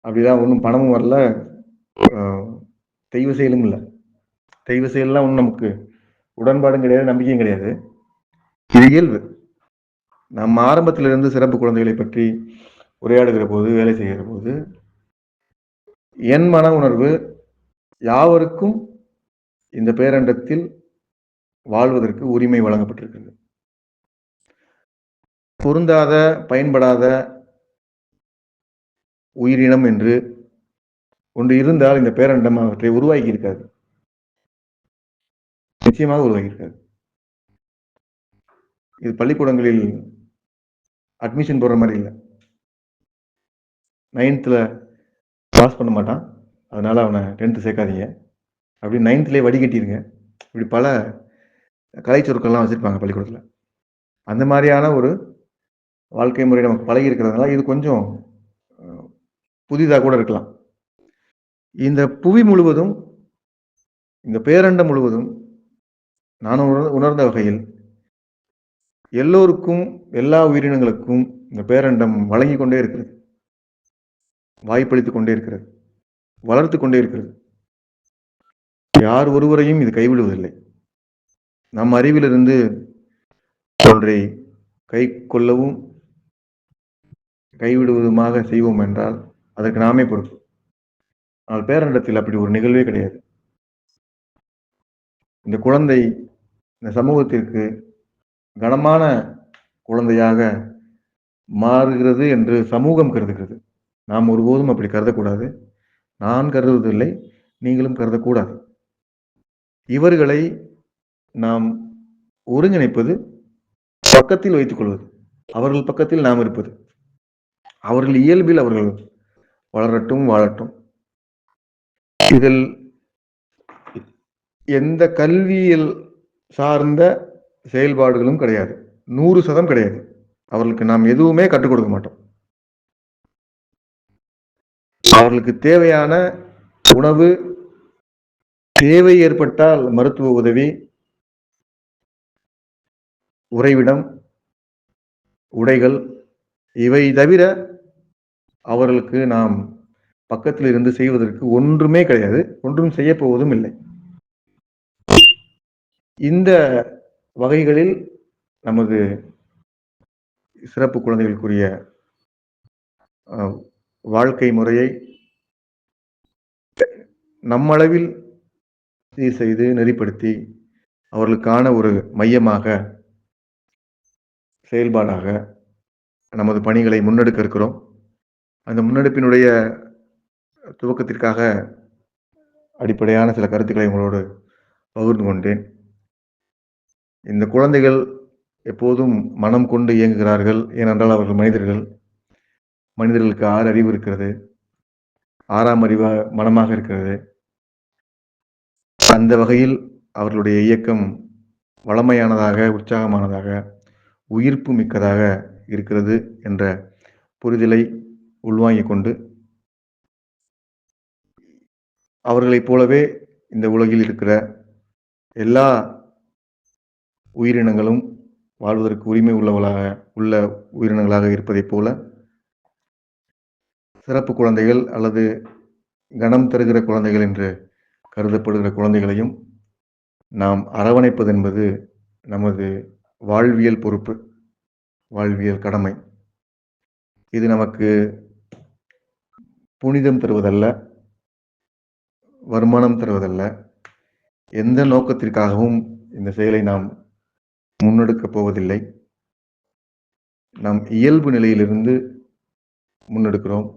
அப்படிதான் ஒண்ணும் பணமும் வரல, அ தெய்வ செயலும் இல்ல. தெய்வ செயல்லாம் ஒண்ணும் நமக்கு உடன்பாடும் கிடையாது, நம்பிக்கையும் கிடையாது. இது இயல்பு. நம்ம ஆரம்பத்திலிருந்து சிறப்பு குழந்தைகளை பற்றி உரையாடுகிற போது, வேலை செய்கிற போது, என் மன உணர்வு யாவருக்கும் இந்த பேரண்டத்தில் வாழ்வதற்கு உரிமை வழங்கப்பட்டிருக்கிறது. பொருந்தாத, பயன்படாத உயிரினம் என்று ஒன்று இருந்தால் இந்த பேரண்டம் அவற்றை உருவாக்கி இருக்காது. நிச்சயமாக உருவாக்கி இருக்காது. இது பள்ளிக்கூடங்களில் அட்மிஷன் போடுற மாதிரி இல்ல. 9th பாஸ் பண்ண மாட்டான், அதனால அவனை 10th சேர்க்காதீங்க. அப்படி 9th வடிகட்டிருங்க. இப்படி பல கலை சொற்கள்லாம் வச்சிருப்பாங்க பள்ளிக்கூடத்துல. அந்த மாதிரியான ஒரு வாழ்க்கை முறை நமக்கு பழகி இருக்கிறதுனால இது கொஞ்சம் புதிதா கூட இருக்கலாம். இந்த புவி முழுவதும், இந்த பேரண்டம் முழுவதும் நான் உணர்ந்த வகையில் எல்லோருக்கும், எல்லா உயிரினங்களுக்கும் இந்த பேரண்டம் வழங்கிக் கொண்டே இருக்கிறது, வாய்ப்பளித்துக் கொண்டே இருக்கிறது, வளர்த்து கொண்டே இருக்கிறது. யார் ஒருவரையும் இது கைவிடுவதில்லை. நம் அறிவிலிருந்து ஒன்றை கை கொள்ளவும் கைவிடுவதுமாக செய்வோம் என்றால் அதற்கு நாமே பொறுப்பு. ஆனால் பேரண்டத்தில் அப்படி ஒரு நிகழ்வே கிடையாது. இந்த குழந்தை இந்த சமூகத்திற்கு கனமான குழந்தையாக மாறுகிறது என்று சமூகம் கருதுகிறது. நாம் ஒருபோதும் அப்படி கருதக்கூடாது. நான் கருதுவதில்லை, நீங்களும் கருதக்கூடாது. இவர்களை நாம் ஒருங்கிணைப்பது, பக்கத்தில் வைத்துக் கொள்வது, அவர்கள் பக்கத்தில் நாம் இருப்பது. அவர்கள் இயல்பில் அவர்கள் வளரட்டும், வாழட்டும். இதில் எந்த கல்வியியல் சார்ந்த செயல்பாடுகளும் கிடையாது. 100% கிடையாது. அவர்களுக்கு நாம் எதுவுமே கற்றுக் கொடுக்க மாட்டோம். அவர்களுக்கு தேவையான உணவு, தேவை ஏற்பட்டால் மருத்துவ உதவி, உறைவிடம், உடைகள், இவை தவிர அவர்களுக்கு நாம் பக்கத்தில் இருந்து செய்வதற்கு ஒன்றுமே கிடையாது. ஒன்றும் செய்யப் போவதும் இல்லை. இந்த வகைகளில் நமது சிறப்பு குழந்தைகளுக்குரிய வாழ்க்கை முறையை நம்மளவில் சீர் செய்து நெறிப்படுத்தி அவர்களுக்கான ஒரு மையமாக, செயல்பாடாக நமது பணிகளை முன்னெடுக்க இருக்கிறோம். அந்த முன்னெடுப்பினுடைய துவக்கத்திற்காக அடிப்படையான சில கருத்துக்களை உங்களோடு பகிர்ந்து கொண்டேன். இந்த குழந்தைகள் எப்போதும் மனம் கொண்டு இயங்குகிறார்கள். ஏனென்றால் அவர்கள் மனிதர்கள். மனிதர்களுக்கு 6 அறிவு இருக்கிறது. 6ஆம் அறிவா மனமாக இருக்கிறது. அந்த வகையில் அவர்களுடைய இயக்கம் வளமையானதாக, உற்சாகமானதாக, உயிர்ப்பு மிக்கதாக இருக்கிறது என்ற புரிதலை உள்வாங்கிக் கொண்டு அவர்களைப் போலவே இந்த உலகில் இருக்கிற எல்லா உயிரினங்களும் வாழ்வதற்கு உரிமை உள்ள உயிரினங்களாக இருப்பதைப் போல சிறப்பு குழந்தைகள் அல்லது கனம் தருகிற குழந்தைகள் என்று கருதப்படுகிற குழந்தைகளையும் நாம் அரவணைப்பது என்பது நமது வாழ்வியல் பொறுப்பு, வாழ்வியல் கடமை. இது நமக்கு புனிதம் தருவதல்ல, வருமானம் தருவதல்ல. எந்த நோக்கத்திற்காகவும் இந்த செயலை நாம் முன்னெடுக்கப் போவதில்லை. நம் இயல்பு நிலையிலிருந்து முன்னெடுக்கிறோம்.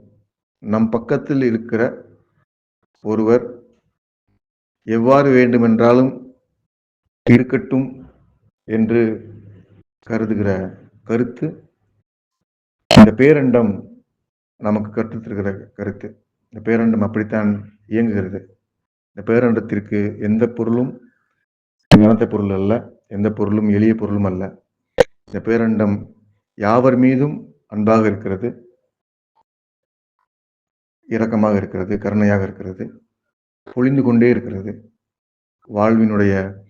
நம் பக்கத்தில் இருக்கிற ஒருவர் எவ்வாறு வேண்டுமென்றாலும் இருக்கட்டும் என்று கருதுகிற கருத்து இந்த பேரண்டம் நமக்கு கற்றுத்தருகிற கருத்து. இந்த பேரண்டம் அப்படித்தான் இயங்குகிறது. இந்த பேரண்டத்திற்கு எந்த பொருளும் கனத்த பொருள் அல்ல, எந்த பொருளும் எளிய பொருளும் அல்ல. இந்த பேரண்டம் யாவர் மீதும் அன்பாக இருக்கிறது, இரக்கமாக இருக்கிறது, கருணையாக இருக்கிறது, பொழிந்து கொண்டே இருக்கிறது. வாழ்வினுடைய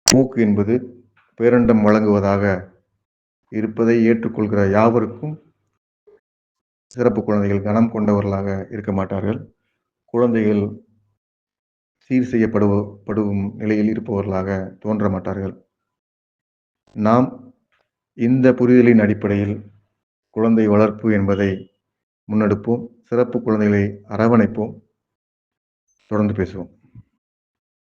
போக்கு என்பது பேரண்டம் வழங்குவதாக இருப்பதை ஏற்றுக்கொள்கிற யாவருக்கும் சிறப்பு குழந்தைகள் கனம் கொண்டவர்களாக இருக்க மாட்டார்கள். குழந்தைகள் சீர் செய்யப்படும் நிலையில் இருப்பவர்களாக தோன்ற மாட்டார்கள். நாம் இந்த புரிதலின் அடிப்படையில் குழந்தை வளர்ப்பு என்பதை முன்னெடுப்போம். சிறப்பு குழந்தைகளை அரவணைப்போம். தொடர்ந்து பேசுவோம்.